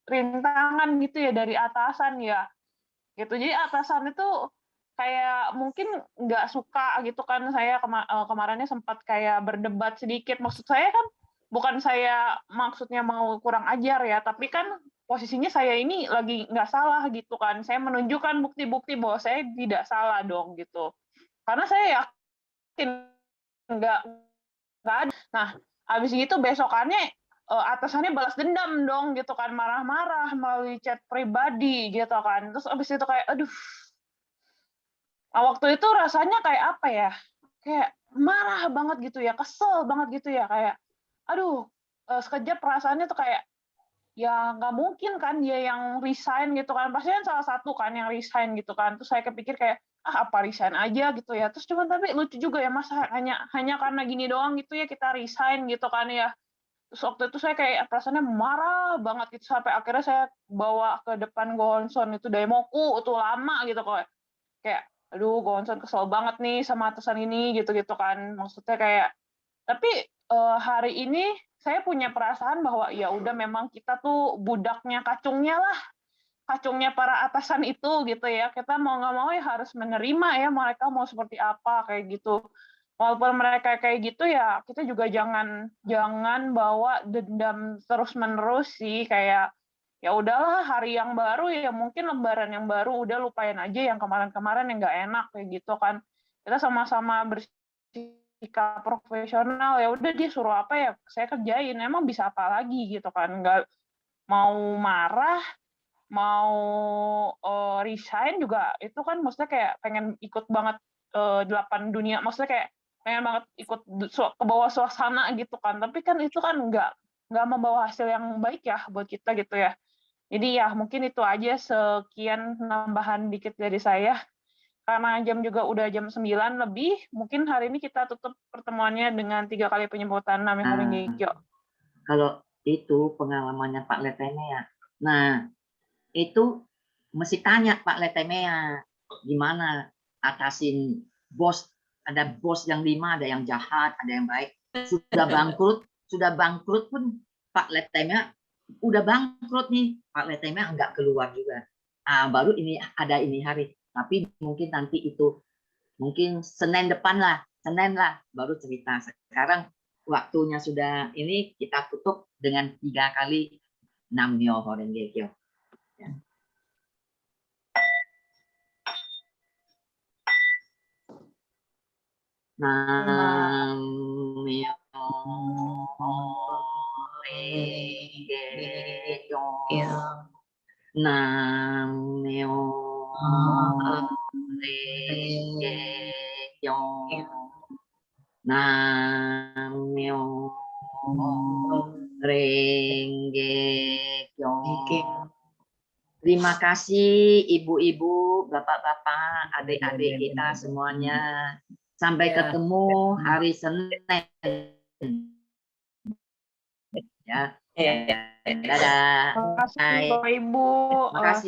rintangan gitu ya dari atasan ya. Gitu. Jadi atasan itu kayak mungkin nggak suka gitu kan, saya kemarinnya sempat kayak berdebat sedikit. Maksud saya kan bukan saya maksudnya mau kurang ajar ya, tapi kan posisinya saya ini lagi nggak salah gitu kan. Saya menunjukkan bukti-bukti bahwa saya tidak salah dong gitu. Karena saya yakin nggak ada. Nah, habis itu besokannya atasannya balas dendam dong gitu kan, marah-marah melalui chat pribadi gitu kan. Terus habis itu kayak aduh. Waktu itu rasanya kayak apa ya? Kayak marah banget gitu ya, kesel banget gitu ya, kayak aduh, sekejap perasaannya tuh kayak ya nggak mungkin kan dia yang resign gitu kan, pasti kan salah satu kan yang resign gitu kan. Terus saya kepikir kayak ah apa resign aja gitu ya. Terus cuman tapi lucu juga ya, masa hanya karena gini doang gitu ya kita resign gitu kan ya. Terus waktu itu saya kayak perasaannya marah banget gitu, sampai akhirnya saya bawa ke depan Gonson itu demoku itu lama gitu kok. Kayak aduh Gonson kesel banget nih sama atasan ini gitu-gitu kan. Maksudnya kayak tapi hari ini saya punya perasaan bahwa ya udah memang kita tuh budaknya kacungnya para atasan itu gitu ya. Kita mau nggak mau ya harus menerima ya mereka mau seperti apa kayak gitu. Walaupun mereka kayak gitu ya kita juga jangan bawa dendam terus-menerus sih, kayak ya udahlah hari yang baru ya mungkin lembaran yang baru udah lupain aja yang kemarin-kemarin yang nggak enak kayak gitu kan. Kita sama-sama bersikap profesional, ya udah dia suruh apa ya saya kerjain, emang bisa apa lagi gitu kan, nggak mau marah mau resign juga itu kan maksudnya kayak pengen ikut banget 8 dunia, maksudnya kayak pengen banget ikut ke bawah suasana gitu kan, tapi kan itu kan nggak membawa hasil yang baik ya buat kita gitu ya. Jadi ya mungkin itu aja, sekian nambahan dikit dari saya. Karena jam juga udah jam 9 lebih, mungkin hari ini kita tutup pertemuannya dengan 3 kali penyebutan nama Horenggekyo. Kalau itu pengalamannya Pak Letemea. Nah, itu mesti tanya Pak Letemea, gimana atasin bos, ada bos yang 5, ada yang jahat, ada yang baik. Sudah bangkrut pun Pak Letemea udah bangkrut nih, Pak Letemea nggak keluar juga. Baru ini ada ini hari, tapi mungkin nanti itu mungkin Senin lah baru cerita. Sekarang waktunya sudah ini, kita tutup dengan 3 kali Nam-myoho Renge-kyo. Ya. Nam-myoho Renge-kyo. Nam-myoho Renge-kyo. Nam-myoho Renge-kyo. Terima kasih ibu-ibu, bapak-bapak, adik-adik kita semuanya. Sampai ketemu hari Senin. Ya. Dadah. Terima kasih Ibu. Terima kasih.